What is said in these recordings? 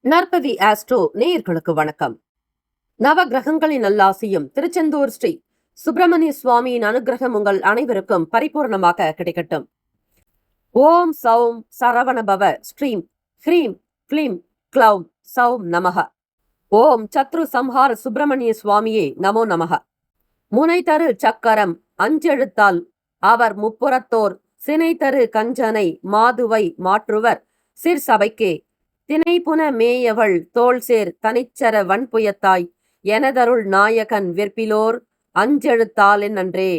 நற்பவி astro நேயர்களுக்கு வணக்கம். நவ கிரகங்களின் நல்லாசியும் திருச்செந்தூர் ஸ்ரீ சுப்பிரமணிய சுவாமியின் அனுகிரகம் உங்கள் அனைவருக்கும் பரிபூர்ணமாக கிடைக்கட்டும். ஓம் சௌம் சரவணபவ ஸ்ரீம் ஹ்ரீம் க்ளீம் க்ளௌம் சௌம் நமக. ஓம் சத்ரு சம்ஹார சுப்பிரமணிய சுவாமியே நமோ நமக. முனை தரு சக்கரம் அஞ்செழுத்தால் அவர் முப்புறத்தோர் சினை தரு கஞ்சனை மாதுவை மாற்றுவர் சிற்சபைக்கே தினைப்புன மேயவள் தோள்சேர் தனிச்சர வன்புயத்தாய் எனதருள் நாயகன் விற்பிலோர் அஞ்செழுத்தால் நன்றே.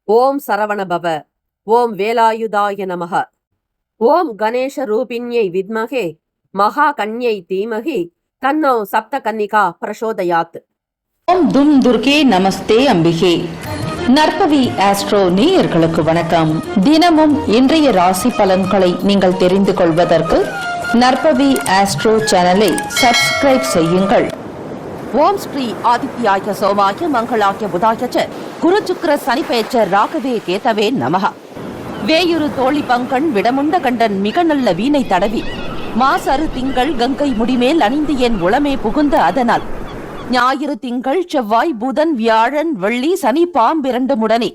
ஓம் சரவணபவ. ஓம் வேலாயுதாய நமக. ஓம் கணேஷ ரூபிண்யை வித்மகே மகா கன்யை தீமகி தன்னோ சப்த கன்னிகா பிரசோதயாத். ஓம் தும் துர்கே நமஸ்தே அம்பிகே. நற்பவி ஆஸ்ட்ரோ நேயர்களுக்கு வணக்கம். தினமும் இன்றைய ராசி பலன்களை நீங்கள் தெரிந்து கொள்வதற்கு நற்பவி ஆஸ்ட்ரோ சேனலை சப்ஸ்கிரைப் செய்யுங்கள். ஓம் ஸ்ரீ ஆதித்யாய சோமாய மங்களாய புதாய குரு சுக்கிர சனி பெயர்ச்ச ராகவே கேதவே நமக. வேயுரு தோழி பங்கன் விடமுண்ட கண்டன் மிக நல்ல வீணை தடவி மாசரு திங்கள் கங்கை முடிமேல் அணிந்து என் உளமே புகுந்த அதனால் ஞாயிறு திங்கள் செவ்வாய் புதன் வியாழன் வெள்ளி சனி பாம்பிரண்டு முடனே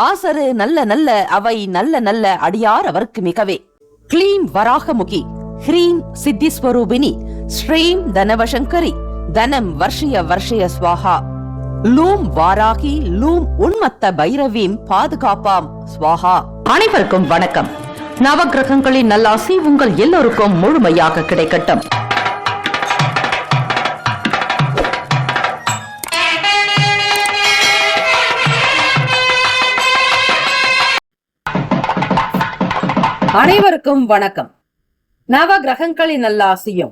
ஆசரு நல்ல நல்ல அவை நல்ல நல்ல அடியார் அவருக்கு மிகவே. க்ளீம் வராகமுகி ஹ்ரீம் சித்திஸ்வரூபிணி ஸ்ரீம் தனவசங்கரி தனம் வர்ஷய வர்ஷய ஸ்வாஹா. லூம் வாராகி லூம் உன்மத்த பைரவீம் பாதுகாப்பாம் ஸ்வாஹா. அனைவருக்கும் வணக்கம். நவகிரகங்களின் நல்லாசி உங்கள் எல்லோருக்கும் முழுமையாக கிடைக்கட்டும். அனைவருக்கும் வணக்கம். நவ கிரகங்களின் நல்லாசியும்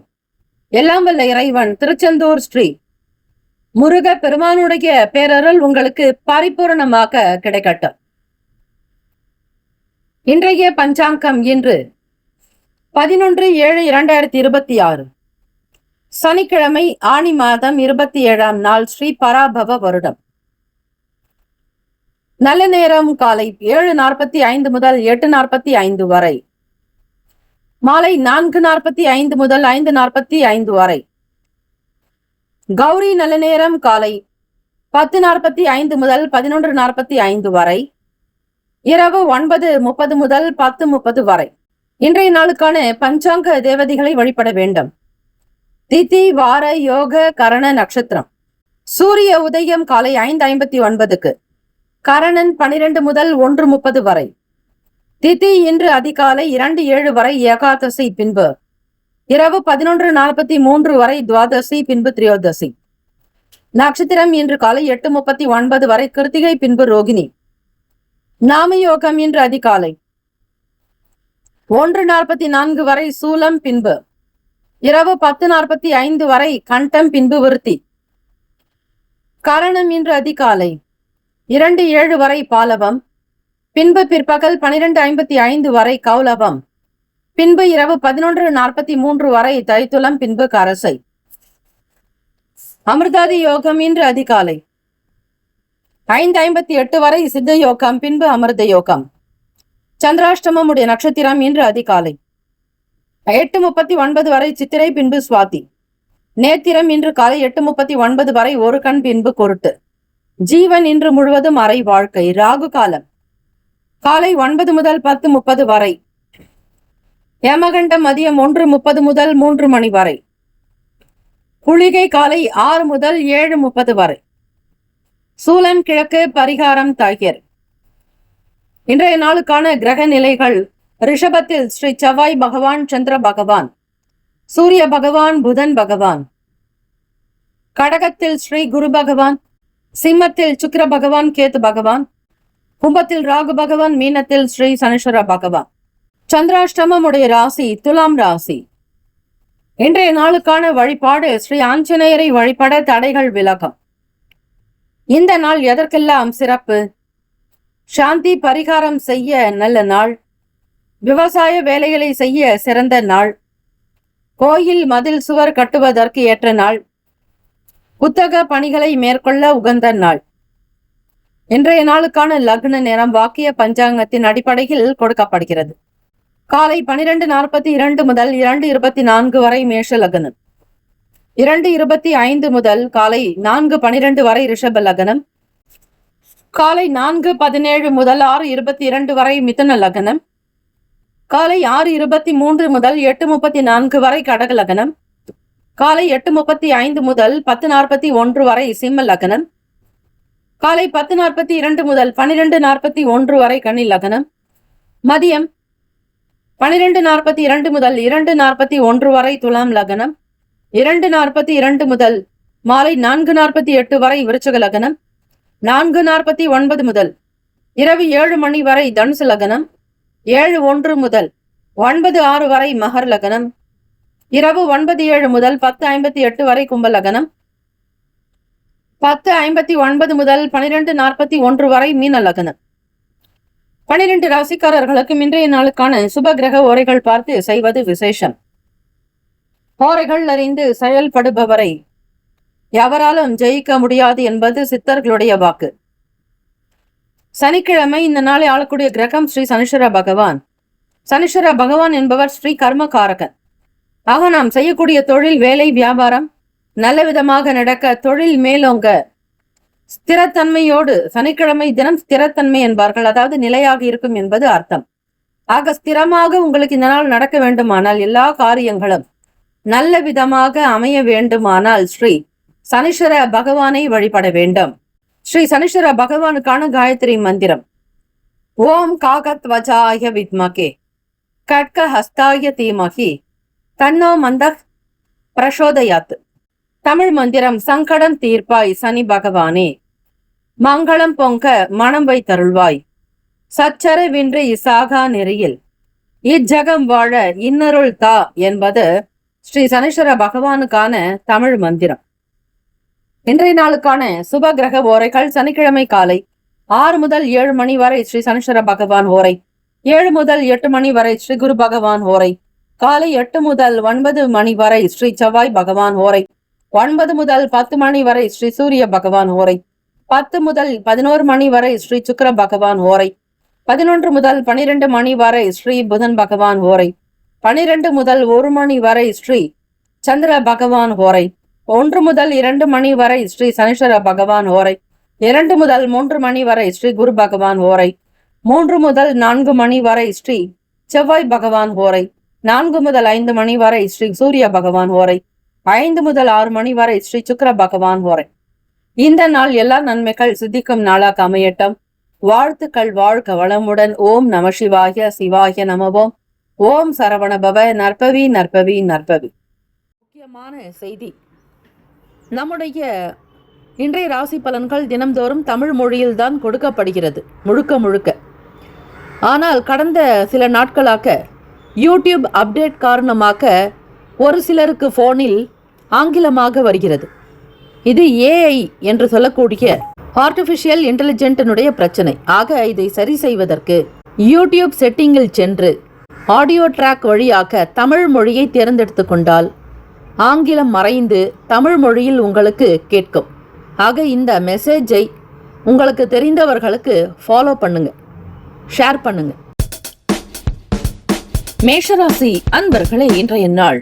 எல்லாம் வல்ல இறைவன் திருச்செந்தூர் ஸ்ரீ முருக பெருமானுடைய பேரருள் உங்களுக்கு பரிபூர்ணமாக கிடைக்கட்டும். இன்றைய பஞ்சாங்கம் இன்று 11/7/2026 சனிக்கிழமை ஆனி மாதம் 27ஆம் நாள் ஸ்ரீ பராபவ வருடம். நல்ல நேரம் காலை 7:45 முதல் 8:45 வரை, மாலை 4:45 முதல் 5:45 வரை. கௌரி நல்ல நேரம் காலை 10:45 முதல் 11:45 வரை, இரவு 9:30 முதல் 10:30 வரை. இன்றைய நாளுக்கான பஞ்சாங்க தேவதைகளை வழிபட வேண்டும். திதி வார யோக கரண நட்சத்திரம். சூரிய உதயம் காலை 5:59க்கு, கரணன் 12 முதல் 1:30 வரை. திதி இன்று அதிகாலை 2:07 வரை ஏகாதசி, பின்பு இரவு 11:43 வரை துவாதசி, பின்பு திரியோதசி. நட்சத்திரம் இன்று காலை 8:39 வரை கிருத்திகை, பின்பு ரோகிணி. நாமயோகம் இன்று அதிகாலை 1:44 வரை சூலம், பின்பு இரவு 10:45 வரை கண்டம், பின்பு விருத்தி. கரணம் இன்று அதிகாலை 2:07 வரை பாலவம், பின்பு பிற்பகல் 12:55 வரை கௌலவம், பின்பு இரவு 11:43 வரை தைத்துலம், பின்பு கரசை. அமிர்தாதி யோகம் இன்று அதிகாலை 5:58 வரை சித்த யோகம், பின்பு அமிர்த யோகம். சந்திராஷ்டமம் உடைய நட்சத்திரம் இன்று அதிகாலை 8:39 வரை சித்திரை, பின்பு சுவாதி. நேத்திரம் இன்று காலை 8:39 வரை ஒரு கண், பின்பு கொருட்டு. ஜீவன் இன்று முழுவதும் அரை வாழ்க்கை. ராகு காலம் காலை 9 முதல் 10:30 வரை. யமகண்டம் மதியம் 1:30 முதல் 3 மணி வரை. குளிகை காலை 6 முதல் 7:30 வரை. சூலம் கிழக்கு, பரிகாரம் தாகியர். இன்றைய நாளுக்கான கிரக நிலைகள். ரிஷபத்தில் ஸ்ரீ செவ்வாய் பகவான் சந்திர பகவான், சூரிய பகவான் புதன் பகவான். கடகத்தில் ஸ்ரீ குரு பகவான், சிம்மத்தில் சுக்கிர பகவான் கேத்து பகவான், கும்பத்தில் ராகு பகவான், மீனத்தில் ஸ்ரீ சனீஸ்வர பகவான். சந்திராஷ்டமம் உடைய ராசி துலாம் ராசி. இன்றைய நாளுக்கான வழிபாடு ஸ்ரீ ஆஞ்சநேயரை வழிபட தடைகள் விலகும். இந்த நாள் எதற்கெல்லாம் சிறப்பு? சாந்தி பரிகாரம் செய்ய நல்ல நாள், விவசாய வேலைகளை செய்ய சிறந்த நாள், கோயில் மதில் சுவர் கட்டுவதற்கு ஏற்ற நாள், புத்தக பணிகளை மேற்கொள்ள உகந்த நாள். இன்றைய நாளுக்கான லக்ன நேரம் வாக்கிய பஞ்சாங்கத்தின் அடிப்படையில் கொடுக்கப்படுகிறது. காலை 12:42 முதல் 2:24 வரை மேஷ லக்னம். 2:25 முதல் காலை 4:12 வரை ரிஷப லக்னம். காலை 4:17 முதல் 6:22 வரை மிதுன லக்னம். காலை 6:23 முதல் 8:34 வரை கடக லக்னம். காலை 8:35 முதல் 10:41 வரை சிம்ம லக்னம். காலை 10:42 முதல் 12:41 வரை கன்னி லக்னம். மதியம் 12:42 முதல் 2:41 வரை துலாம் லக்னம். 2:42 முதல் மாலை 4:48 வரை விருச்சக லக்னம். 4:49 முதல் இரவு 7 மணி வரை தனுசு லக்னம். 7:01 முதல் 9:06 வரை மகர் லக்னம். இரவு 9:07 முதல் 10:58 வரை கும்ப லக்னம். 10:59 முதல் 12:41 வரை மீன லக்னம். 12 ராசிக்காரர்களுக்கு இன்றைய நாளுக்கான சுப கிரக ஓரைகள் பார்த்து செய்வது விசேஷம். ஓரைகள் அறிந்து செயல்படுபவரை எவராலும் ஜெயிக்க முடியாது என்பது சித்தர்களுடைய வாக்கு. சனிக்கிழமை இந்த நாளை ஆளக்கூடிய கிரகம் ஸ்ரீ சனீஸ்வர பகவான். சனீஸ்வர பகவான் என்பவர் ஸ்ரீ கர்மகாரகன். ஆக நாம் செய்யக்கூடிய தொழில், வேலை, வியாபாரம் நல்ல விதமாக நடக்க, தொழில் மேலோங்க, ஸ்திரத்தன்மையோடு, சனிக்கிழமை தினம் ஸ்திரத்தன்மை என்பார்கள், அதாவது நிலையாக இருக்கும் என்பது அர்த்தம். ஆக ஸ்திரமாக உங்களுக்கு இந்த நாள் நடக்க வேண்டுமானால், எல்லா காரியங்களும் நல்ல விதமாக அமைய வேண்டுமானால் ஸ்ரீ சனீஸ்வர பகவானை வழிபட வேண்டும். ஸ்ரீ சனீஸ்வர பகவானுக்கான காயத்ரி மந்திரம் ஓம் காகத்வஜாய வித்மகே கட்க ஹஸ்தாய தீமகி தன்னோ மந்த பிரசோதயாத். தமிழ் மந்திரம் சங்கடம் தீர்ப்பாய் சனி பகவானே, மங்களம் பொங்க மனம் வைத்தருள்வாய், சச்சரவின்றி சாகா நெறியில் இஜகம் வாழ இன்னருள் தா என்பது ஸ்ரீ சனீஸ்வர பகவானுக்கான தமிழ் மந்திரம். இன்றைய நாளுக்கான சுப கிரக ஓரைகள். சனிக்கிழமை காலை 6 முதல் 7 மணி வரை ஸ்ரீ சனீஸ்வர பகவான் ஓரை. 7 முதல் 8 மணி வரை ஸ்ரீ குரு பகவான் ஓரை. காலை 8 முதல் 9 மணி வரை ஸ்ரீ செவ்வாய் பகவான் ஓரை. 9 முதல் 10 மணி வரை ஸ்ரீ சூரிய பகவான் ஓரை. 10 முதல் 11 மணி வரை ஸ்ரீ சுக்கிர பகவான் ஓரை. 11 முதல் 12 மணி வரை ஸ்ரீ புதன் பகவான் ஓரை. 12 முதல் 1 மணி வரை ஸ்ரீ சந்திர பகவான் ஓரை. 1 முதல் 2 மணி வரை ஸ்ரீ சனீஸ்வர பகவான் ஓரை. 2 முதல் 3 மணி வரை ஸ்ரீ குரு பகவான் ஓரை. 3 முதல் 4 மணி வரை ஸ்ரீ செவ்வாய் பகவான் ஓரை. 4 முதல் 5 மணி வரை ஸ்ரீ சூரிய பகவான் ஓரை. 5 முதல் 6 மணி வரை ஸ்ரீ சுக்கிர பகவான் ஓரை. இந்த நாள் எல்லா நன்மைகள் சித்திக்கும் நாளாக அமையட்டும். வாழ்த்துக்கள். வாழ்க வளமுடன். ஓம் நம சிவாய. சிவாய நமவோம். ஓம் சரவணபவ. நற்பவி நற்பவி நற்பவி. முக்கியமான செய்தி, நம்முடைய இன்றைய ராசி பலன்கள் தினம்தோறும் தமிழ் மொழியில்தான் கொடுக்கப்படுகிறது முழுக்க முழுக்க. ஆனால் கடந்த சில நாட்களாக யூடியூப் அப்டேட் காரணமாக ஒரு சிலருக்கு போனில் ஆங்கிலமாக வருகிறது. இது ஏஐ என்று சொல்லக்கூடிய ஆர்டிஃபிஷியல் இன்டெலிஜென்டினுடைய பிரச்சனை. ஆக இதை சரி செய்வதற்கு யூடியூப் செட்டிங்கில் சென்று ஆடியோ ட்ராக் வழியாக தமிழ் மொழியை தேர்ந்தெடுத்து கொண்டால் ஆங்கிலம் மறைந்து தமிழ் மொழியில் உங்களுக்கு கேட்கும். ஆக இந்த மெசேஜை உங்களுக்கு தெரிந்தவர்களுக்கு ஃபாலோ பண்ணுங்க, ஷேர் பண்ணுங்க. மேஷராசி அன்பர்களே, இன்றைய நாள்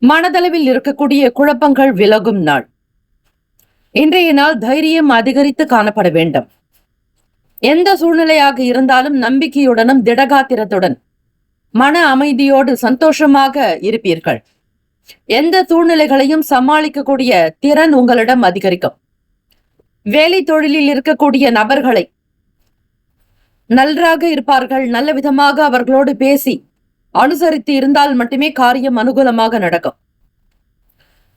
மனதளவில் இருக்கக்கூடிய குழப்பங்கள் விலகும் நாள். இன்றைய நாள் தைரியம் அதிகரித்து காணப்பட வேண்டும். எந்த சூழ்நிலையாக இருந்தாலும் நம்பிக்கையுடனும் திடகாத்திரத்துடன் மன அமைதியோடு சந்தோஷமாக இருப்பீர்கள். எந்த சூழ்நிலைகளையும் சமாளிக்கக்கூடிய திறன் உங்களிடம் அதிகரிக்கும். வேலை தொழிலில் இருக்கக்கூடிய நபர்களை நன்றாக இருப்பார்கள். நல்ல விதமாக அவர்களோடு பேசி அனுசரித்து இருந்தால் மட்டுமே காரியம் அனுகூலமாக நடக்கும்.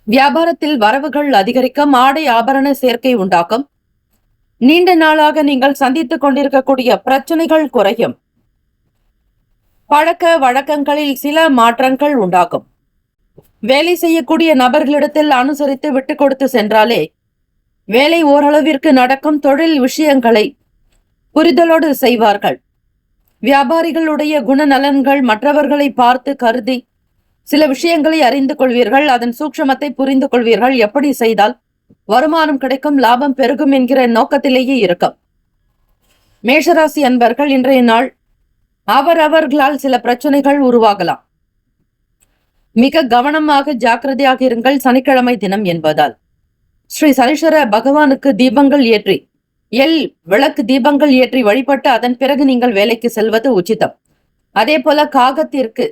வியாபாரத்தில் வரவுகள் அதிகரிக்கும். ஆடை ஆபரண சேர்க்கை உண்டாக்கும். நீண்ட நாளாக நீங்கள் சந்தித்துக் கொண்டிருக்கக்கூடிய பிரச்சனைகள் குறையும். பழக்க வழக்கங்களில் சில மாற்றங்கள் உண்டாகும். வேலை செய்யக்கூடிய நபர்களிடத்தில் அனுசரித்து விட்டு கொடுத்து சென்றாலே வேலை ஓரளவிற்கு நடக்கும். தொழில் விஷயங்களை புரிதலோடு செய்வார்கள். வியாபாரிகளுடைய குணநலன்கள் மற்றவர்களை பார்த்து கருதி சில விஷயங்களை அறிந்து கொள்வீர்கள். அதன் சூட்சமத்தை புரிந்து கொள்வீர்கள். எப்படி செய்தால் வருமானம் கிடைக்கும், லாபம் பெருகும் என்கிற நோக்கத்திலேயே இருக்கும். மேஷராசி அன்பர்கள், இன்றைய நாள் அவர்களால் சில பிரச்சனைகள் உருவாகலாம். மிக கவனமாக ஜாக்கிரதையாக இருங்கள். சனிக்கிழமை தினம் என்பதால் ஸ்ரீ சனீஸ்வர பகவானுக்கு தீபங்கள் ஏற்றி விளக்கு தீபங்கள் ஏற்றி வழிபட்டு அதன் பிறகு நீங்கள் வேலைக்கு செல்வது உச்சிதம். அதே போல காகத்திற்கு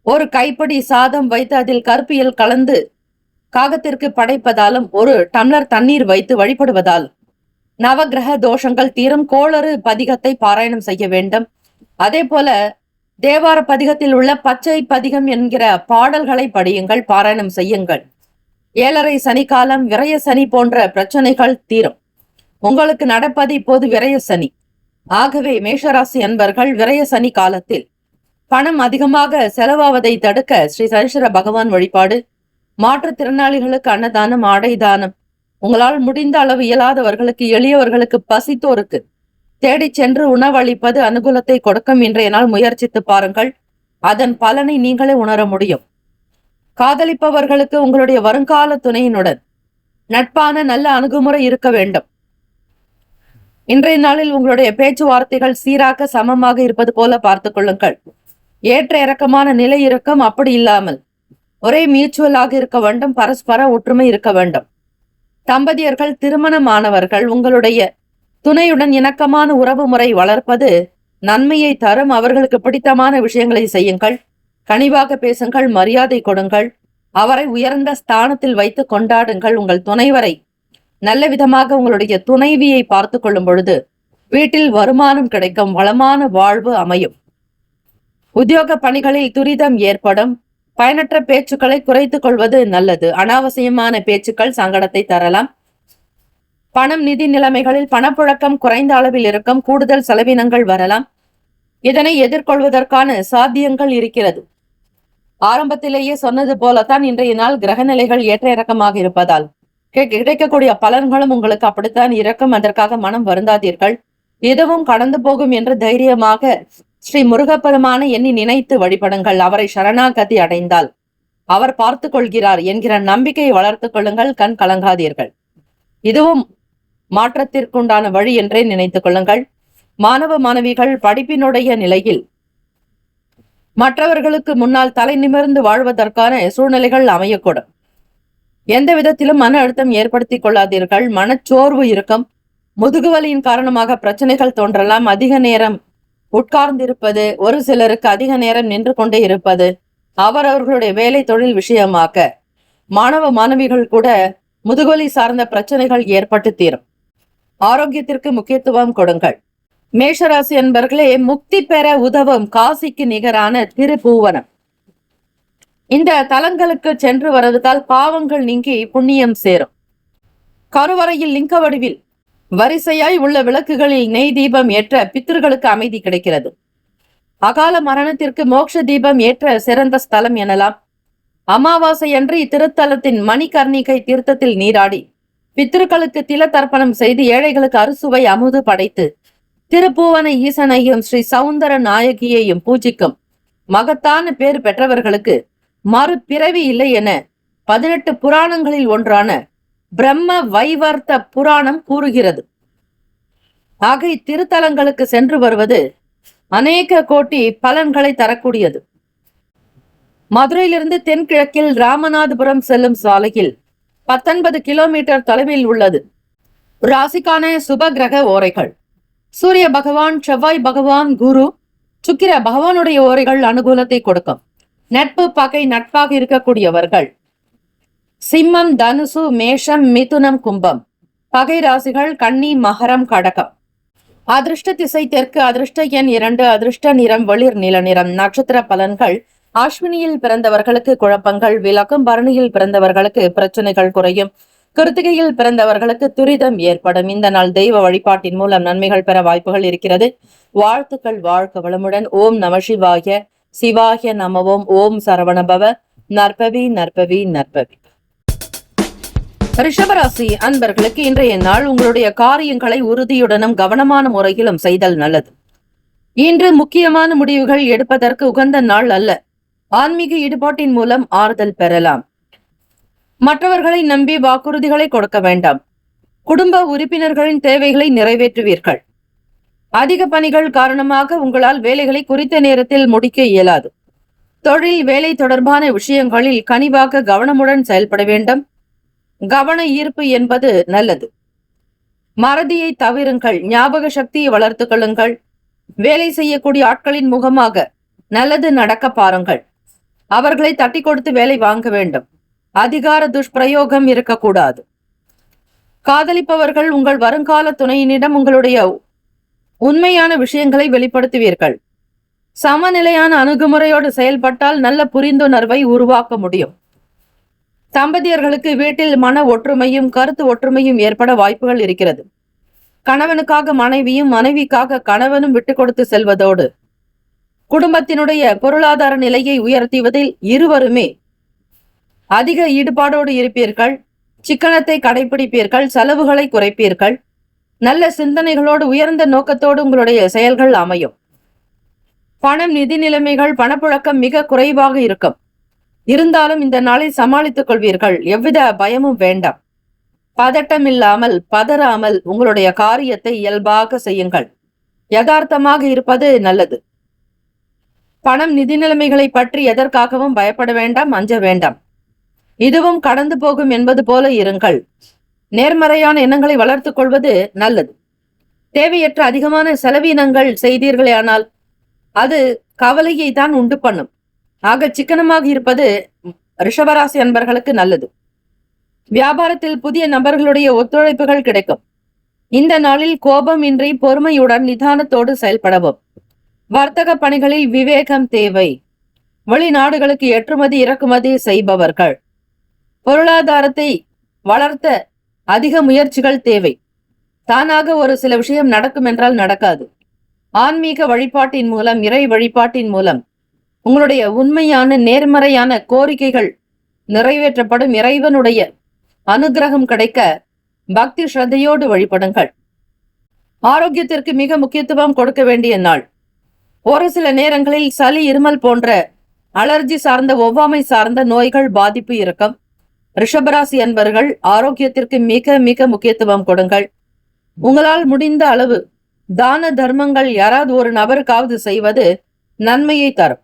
ஒரு கைப்படி சாதம் வைத்து அதில் கருப்பியல் கலந்து காகத்திற்கு படைப்பதாலும் ஒரு டம்ளர் தண்ணீர் வைத்து வழிபடுவதாலும் நவகிரக தோஷங்கள் தீரும். கோளறு பதிகத்தை பாராயணம் செய்ய வேண்டும். அதே போல தேவார பதிகத்தில் உள்ள பச்சை பதிகம் என்கிற பாடல்களை படியுங்கள், பாராயணம் செய்யுங்கள். 7.5 சனி காலம், விரய சனி போன்ற பிரச்சனைகள் தீரும். உங்களுக்கு நடப்பது இப்போது விரய சனி. ஆகவே மேஷராசி அன்பர்கள் விரய சனி காலத்தில் பணம் அதிகமாக செலவாவதை தடுக்க ஸ்ரீ சனீஸ்வர பகவான் வழிபாடு, மாற்றுத்திறனாளிகளுக்கு அன்னதானம், ஆடை தானம், உங்களால் முடிந்த அளவு இயலாதவர்களுக்கு, எளியவர்களுக்கு, பசித்தோருக்கு தேடி சென்று உணவளிப்பது அனுகூலத்தை கொடுக்கும். இன்றைய நாள் முயற்சித்து பாருங்கள், அதன் பலனை நீங்களே உணர முடியும். காதலிப்பவர்களுக்கு உங்களுடைய வருங்கால துணையினுடன் நட்பான நல்ல அணுகுமுறை இருக்க வேண்டும். இன்றைய நாளில் உங்களுடைய பேச்சுவார்த்தைகள் சீராக சமமாக இருப்பது போல பார்த்துக் கொள்ளுங்கள். ஏற்ற இறக்கமான நிலை இருக்கும். அப்படி இல்லாமல் ஒரே மியூச்சுவலாக இருக்க வேண்டும். பரஸ்பர ஒற்றுமை இருக்க வேண்டும். தம்பதியர்கள், திருமணமானவர்கள் உங்களுடைய துணையுடன் இணக்கமான உறவு முறை வளர்ப்பது நன்மையை தரும். அவர்களுக்கு பிடித்தமான விஷயங்களை செய்யுங்கள். கனிவாக பேசுங்கள், மரியாதை கொடுங்கள். அவரை உயர்ந்த ஸ்தானத்தில் வைத்து கொண்டாடுங்கள். உங்கள் துணைவரை நல்ல விதமாக உங்களுடைய துணைவியை பார்த்து கொள்ளும் பொழுது வீட்டில் வருமானம் கிடைக்கும், வளமான வாழ்வு அமையும். உத்தியோக பணிகளில் துரிதம் ஏற்படும். பயனற்ற பேச்சுக்களை குறைத்துக் கொள்வது நல்லது. அனாவசியமான பேச்சுக்கள் சங்கடத்தை தரலாம். பணம், நிதி நிலைமைகளில் பணப்புழக்கம் குறைந்த அளவில் இருக்கும். கூடுதல் செலவினங்கள் வரலாம். இதனை எதிர்கொள்வதற்கான சாத்தியங்கள் இருக்கிறது. ஆரம்பத்திலேயே சொன்னது போலத்தான் இன்றைய நாள் கிரக நிலைகள் ஏற்ற இறக்கமாக இருப்பதால் கிடைக்கக்கூடிய பலன்களும் உங்களுக்கு அப்படித்தான் இருக்கும். அதற்காக மனம் வருந்தாதீர்கள். எதுவும் கடந்து போகும் என்று தைரியமாக ஸ்ரீ முருகப்பெருமானை எண்ணி நினைத்து வழிபடுங்கள். அவரை சரணாகதி அடைந்தால் அவர் பார்த்து கொள்கிறார் என்கிற நம்பிக்கையை வளர்த்துக் கொள்ளுங்கள். கண் கலங்காதீர்கள். இதுவும் மாற்றத்திற்குண்டான வழி என்றே நினைத்துக் கொள்ளுங்கள். மாணவ மாணவிகள் படிப்பினுடைய நிலையில் மற்றவர்களுக்கு முன்னால் தலை நிமிர்ந்து வாழ்வதற்கான சூழ்நிலைகள் அமையக்கூடும். எந்த விதத்திலும் மன அழுத்தம் ஏற்படுத்திக் கொள்ளாதீர்கள். மனச்சோர்வு இருக்கும். முதுகுவலியின் காரணமாக பிரச்சனைகள் தோன்றலாம். அதிக நேரம் உட்கார்ந்திருப்பது, ஒரு சிலருக்கு அதிக நேரம் நின்று கொண்டே இருப்பது, அவரவர்களுடைய வேலை தொழில் விஷயமாக மாணவ மாணவிகள் கூட முதுகுவலி சார்ந்த பிரச்சனைகள் ஏற்பட்டு தீரும். ஆரோக்கியத்திற்கு முக்கியத்துவம் கொடுங்கள். மேஷராசி என்பர்களே, முக்தி பெற உதவும் காசிக்கு நிகரான திருப்பூவனம். இந்த தலங்களுக்கு சென்று வருவதால் பாவங்கள் நீங்கி புண்ணியம் சேரும். கருவறையில் லிங்க வடிவில் வரிசையாய் உள்ள விளக்குகளில் நெய் தீபம் ஏற்ற பித்திருக்களுக்கு அமைதி கிடைக்கிறது. அகால மரணத்திற்கு மோட்ச தீபம் ஏற்ற சிறந்த ஸ்தலம் எனலாம். அமாவாசை அன்று இத்திருத்தலத்தின் மணிகர்ணிகை தீர்த்தத்தில் நீராடி பித்திருக்களுக்கு தில தர்ப்பணம் செய்து ஏழைகளுக்கு அறுசுவை அமுது படைத்து திருப்பூவன ஈசனையும் ஸ்ரீ சௌந்தர நாயகியையும் பூஜிக்கும் மகத்தான பேர் பெற்றவர்களுக்கு மறுபிறவி இல்லை என 18 புராணங்களில் ஒன்றான பிரம்ம வைவர்த்த புராணம் கூறுகிறது. ஆக இத்திருத்தலங்களுக்கு சென்று வருவது அநேக கோடி பலன்களை தரக்கூடியது. மதுரையிலிருந்து தென்கிழக்கில் ராமநாதபுரம் செல்லும் சாலையில் 19 கிலோமீட்டர் தொலைவில் உள்ளது. ராசிக்கான சுப கிரக ஓரைகள்: சூரிய பகவான், செவ்வாய் பகவான், குரு, சுக்கிர பகவானுடைய ஓரைகள் அனுகூலத்தை கொடுக்கும். நட்பு பகை நட்பாக இருக்கக்கூடியவர்கள் சிம்மம், தனுசு, மேஷம், மிதுனம், கும்பம். பகை ராசிகள் கன்னி, மகரம், கடகம். அதிர்ஷ்ட திசை தெற்கு. அதிர்ஷ்ட எண் 2. அதிர்ஷ்ட நிறம் வெளிர் நீல நிறம். நட்சத்திர பலன்கள்: அஸ்வினியில் பிறந்தவர்களுக்கு குழப்பங்கள் விலகும். பரணியில் பிறந்தவர்களுக்கு பிரச்சனைகள் குறையும். கிருத்திகையில் பிறந்தவர்களுக்கு துரிதம் ஏற்படும். இந்த நாள் தெய்வ வழிபாட்டின் மூலம் நன்மைகள் பெற வாய்ப்புகள் இருக்கிறது. வாழ்த்துக்கள். வாழ்க வளமுடன். ஓம் நம சிவாய. சிவாய நமவோம். ஓம் சரவணபவ. நற்பவி நற்பவி நற்பவி. ரிஷபராசி அன்பர்களுக்கு இன்றைய நாள் உங்களுடைய காரியங்களை உறுதியுடனும் கவனமான முறையிலும் செய்தல் நல்லது. இன்று முக்கியமான முடிவுகள் எடுப்பதற்கு உகந்த நாள் அல்ல. ஆன்மீக ஈடுபாட்டின் மூலம் ஆறுதல் பெறலாம். மற்றவர்களை நம்பி வாக்குறுதிகளை கொடுக்க வேண்டாம். குடும்ப உறுப்பினர்களின் தேவைகளை நிறைவேற்றுவீர்கள். அதிக பணிகள் காரணமாக உங்களால் வேலைகளை குறித்த நேரத்தில் முடிக்க இயலாது. தொழில் வேலை தொடர்பான விஷயங்களில் கனிவாக கவனமுடன் செயல்பட வேண்டும். கவன ஈர்ப்பு என்பது நல்லது. மறதியை தவிருங்கள். ஞாபக சக்தியை வளர்த்துக் கொள்ளுங்கள். வேலை செய்யக்கூடிய ஆட்களின் முகமாக நல்லது நடக்க பாருங்கள். அவர்களை தட்டி கொடுத்து வேலை வாங்க வேண்டும். அதிகார துஷ்பிரயோகம் இருக்கக்கூடாது. காதலிப்பவர்கள் உங்கள் வருங்கால துணையினிடம் உங்களுடைய உண்மையான விஷயங்களை வெளிப்படுத்துவீர்கள். சமநிலையான அணுகுமுறையோடு செயல்பட்டால் நல்ல புரிந்துணர்வை உருவாக்க முடியும். தம்பதியர்களுக்கு வீட்டில் மன ஒற்றுமையும் கருத்து ஒற்றுமையும் ஏற்பட வாய்ப்புகள் இருக்கிறது. கணவனுக்காக மனைவியும் மனைவிக்காக கணவனும் விட்டு கொடுத்து செல்வதோடு குடும்பத்தினுடைய பொருளாதார நிலையை உயர்த்துவதில் இருவருமே அதிக ஈடுபாடோடு இருப்பீர்கள். சிக்கனத்தை கடைபிடிப்பீர்கள். செலவுகளை குறைப்பீர்கள். நல்ல சிந்தனைகளோடு உயர்ந்த நோக்கத்தோடு உங்களுடைய செயல்கள் அமையும். பணம், நிதி நிலைமைகள், பணப்புழக்கம் மிக குறைவாக இருக்கும். இருந்தாலும் இந்த நாளை சமாளித்துக் கொள்வீர்கள். எவ்வித பயமும் வேண்டாம். பதட்டம் இல்லாமல் பதறாமல் உங்களுடைய காரியத்தை இயல்பாக செய்யுங்கள். யதார்த்தமாக இருப்பது நல்லது. பணம், நிதி நிலைமைகளை பற்றி எதற்காகவும் பயப்பட வேண்டாம், அஞ்ச வேண்டாம். இதுவும் கடந்து போகும் என்பது போல இருங்கள். நேர்மறையான எண்ணங்களை வளர்த்துக் கொள்வது நல்லது. தேவையற்ற அதிகமான செலவினங்கள் செய்தீர்களேயானால் அது கவலையை தான் உண்டு பண்ணும். ஆக சிக்கனமாக இருப்பது ரிஷபராசி அன்பர்களுக்கு நல்லது. வியாபாரத்தில் புதிய நபர்களுடைய ஒத்துழைப்புகள் கிடைக்கும். இந்த நாளில் கோபம் இன்றி பொறுமையுடன் நிதானத்தோடு செயல்படவும். வர்த்தக பணிகளில் விவேகம் தேவை. வெளிநாடுகளுக்கு ஏற்றுமதி இறக்குமதி செய்பவர்கள் பொருளாதாரத்தை வளர்த்த அதிக முயற்சிகள் தேவை. தானாக ஒரு சில விஷயம் நடக்கும் என்றால் நடக்காது. ஆன்மீக வழிபாட்டின் மூலம், இறை வழிபாட்டின் மூலம் உங்களுடைய உண்மையான நேர்மறையான கோரிக்கைகள் நிறைவேற்றப்படும். இறைவனுடைய அனுகிரகம் கிடைக்க பக்தி ஸ்ரத்தையோடு வழிபடுங்கள். ஆரோக்கியத்திற்கு மிக முக்கியத்துவம் கொடுக்க வேண்டிய நாள். ஒரு சில நேரங்களில் சளி, இருமல் போன்ற அலர்ஜி சார்ந்த, ஒவ்வாமை சார்ந்த நோய்கள் பாதிப்பு இருக்கும். ரிஷபராசி அன்பர்கள் ஆரோக்கியத்திற்கு மிக மிக முக்கியத்துவம் கொடுங்கள். உங்களால் முடிந்த அளவு தான தர்மங்கள் யாராவது ஒரு நபருக்காவது செய்வது நன்மையை தரும்.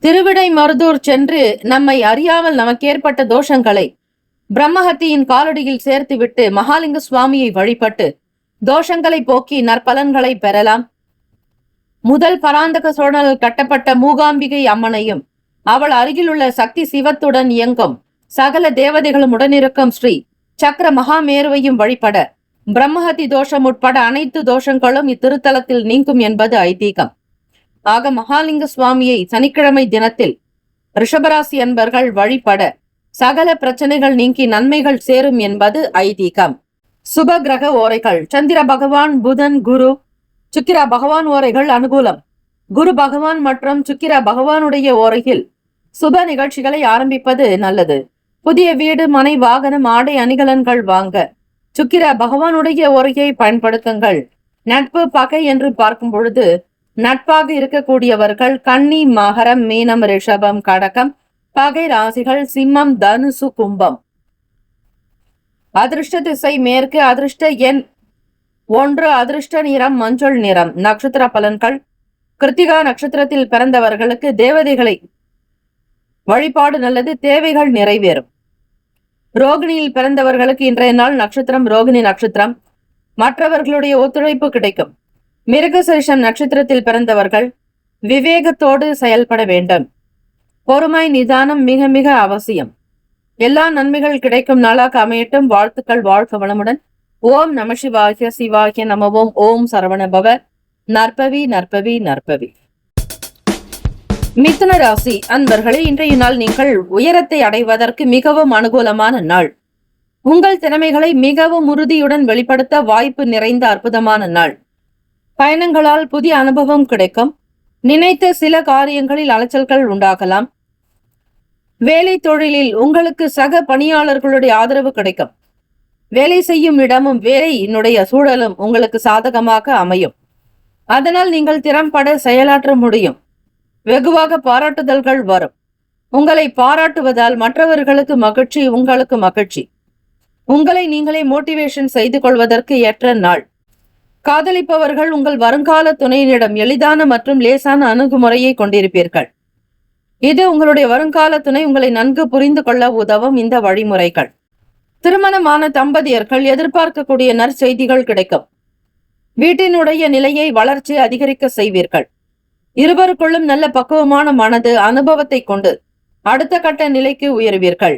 திருவிடை மருதூர் சென்று நம்மை அறியாமல் நமக்கு ஏற்பட்ட தோஷங்களை பிரம்மஹத்தியின் காலடியில் சேர்த்துவிட்டு மகாலிங்க சுவாமியை வழிபட்டு தோஷங்களை போக்கி நற்பலன்களை பெறலாம். முதல் பராந்தக சோழனால் கட்டப்பட்ட மூகாம்பிகை அம்மனையும் அவள் அருகிலுள்ள சக்தி சிவத்துடன் இயங்கும் சகல தேவதைகளும் உடனிருக்கும் ஸ்ரீ சக்கர மகாமேருவையும் வழிபட பிரம்மஹத்தி தோஷம் உட்பட அனைத்து தோஷங்களும் இத்திருத்தலத்தில் நீங்கும் என்பது ஐதீகம். ஆக மகாலிங்க சுவாமியை சனிக்கிழமை தினத்தில் ரிஷபராசி அன்பர்கள் வழிபட சகல பிரச்சனைகள் நீங்கி நன்மைகள் சேரும் என்பது ஐதீகம். சுப கிரக ஓரைகள். சந்திர பகவான், புதன், குரு, சுக்கிர பகவான் ஓரைகள் அனுகூலம். குரு பகவான் மற்றும் சுக்கிர பகவானுடைய ஓரையில் சுப நிகழ்ச்சிகளை ஆரம்பிப்பது நல்லது. புதிய வீடு, மனை, வாகனம், ஆடை, அணிகலன்கள் வாங்க சுக்கிர பகவானுடைய ஓரையை பயன்படுத்துங்கள். நட்பு, பகை என்று பார்க்கும் பொழுது நட்பாக இருக்கக்கூடியவர்கள் கன்னி, மகரம், மீனம், ரிஷபம், கடகம். பகை ராசிகள் சிம்மம், தனுசு, கும்பம். அதிர்ஷ்ட திசை மேற்கு. அதிர்ஷ்ட எண் 1. அதிர்ஷ்ட நிறம் மஞ்சள் நிறம். நட்சத்திர பலன்கள். கிருத்திகா நட்சத்திரத்தில் பிறந்தவர்களுக்கு தேவதைகளை வழிபாடு நல்லது. தேவைகள் நிறைவேறும். ரோகிணியில் பிறந்தவர்களுக்கு இன்றைய நாள் நட்சத்திரம் ரோகிணி நட்சத்திரம். மற்றவர்களுடைய ஒத்துழைப்பு கிடைக்கும். மிருகசீரிஷம் நட்சத்திரத்தில் பிறந்தவர்கள் விவேகத்தோடு செயல்பட வேண்டும். பொறுமை, நிதானம் மிக மிக அவசியம். எல்லா நன்மைகள் கிடைக்கும் நாளாக அமையட்டும். வாழ்த்துக்கள். வாழ்க வளமுடன். ஓம் நம சிவாய. சிவாய நமவோம். ஓம் சரவணபவ. நற்பவி நற்பவி நற்பவி. மிதுன ராசி அன்பர்களே, இன்றைய நாள் நீங்கள் உயரத்தை அடைவதற்கு மிகவும் அனுகூலமான நாள். உங்கள் திறமைகளை மிகவும் உறுதியுடன் வெளிப்படுத்த வாய்ப்பு நிறைந்த அற்புதமான நாள். பயணங்களால் புதிய அனுபவம் கிடைக்கும். நினைத்த சில காரியங்களில் அலைச்சல்கள் உண்டாகலாம். வேலை தொழிலில் உங்களுக்கு சக பணியாளர்களுடைய ஆதரவு கிடைக்கும். வேலை செய்யும் இடமும் வேலையினுடைய சூழலும் உங்களுக்கு சாதகமாக அமையும். அதனால் நீங்கள் திறம்பட செயலாற்ற முடியும். வெகுவாக பாராட்டுதல்கள் வரும். உங்களை பாராட்டுவதால் மற்றவர்களுக்கு மகிழ்ச்சி, உங்களுக்கு மகிழ்ச்சி. உங்களை நீங்களே மோட்டிவேஷன் செய்து கொள்வதற்கு ஏற்ற நாள். காதலிப்பவர்கள் உங்கள் வருங்கால துணையினிடம் எளிதான மற்றும் லேசான அணுகுமுறையை கொண்டிருப்பீர்கள். இது உங்களுடைய வருங்கால துணை உங்களை நன்கு புரிந்து கொள்ள உதவும் இந்த வழிமுறைகள். திருமணமான தம்பதியர்கள் எதிர்பார்க்கக்கூடிய நற்செய்திகள் கிடைக்கும். வீட்டினுடைய நிலையை வளர்ச்சி அதிகரிக்க செய்வீர்கள். இருவருக்குள்ளும் நல்ல பக்குவமான மனது அனுபவத்தை கொண்டு அடுத்த கட்ட நிலைக்கு உயர்வீர்கள்.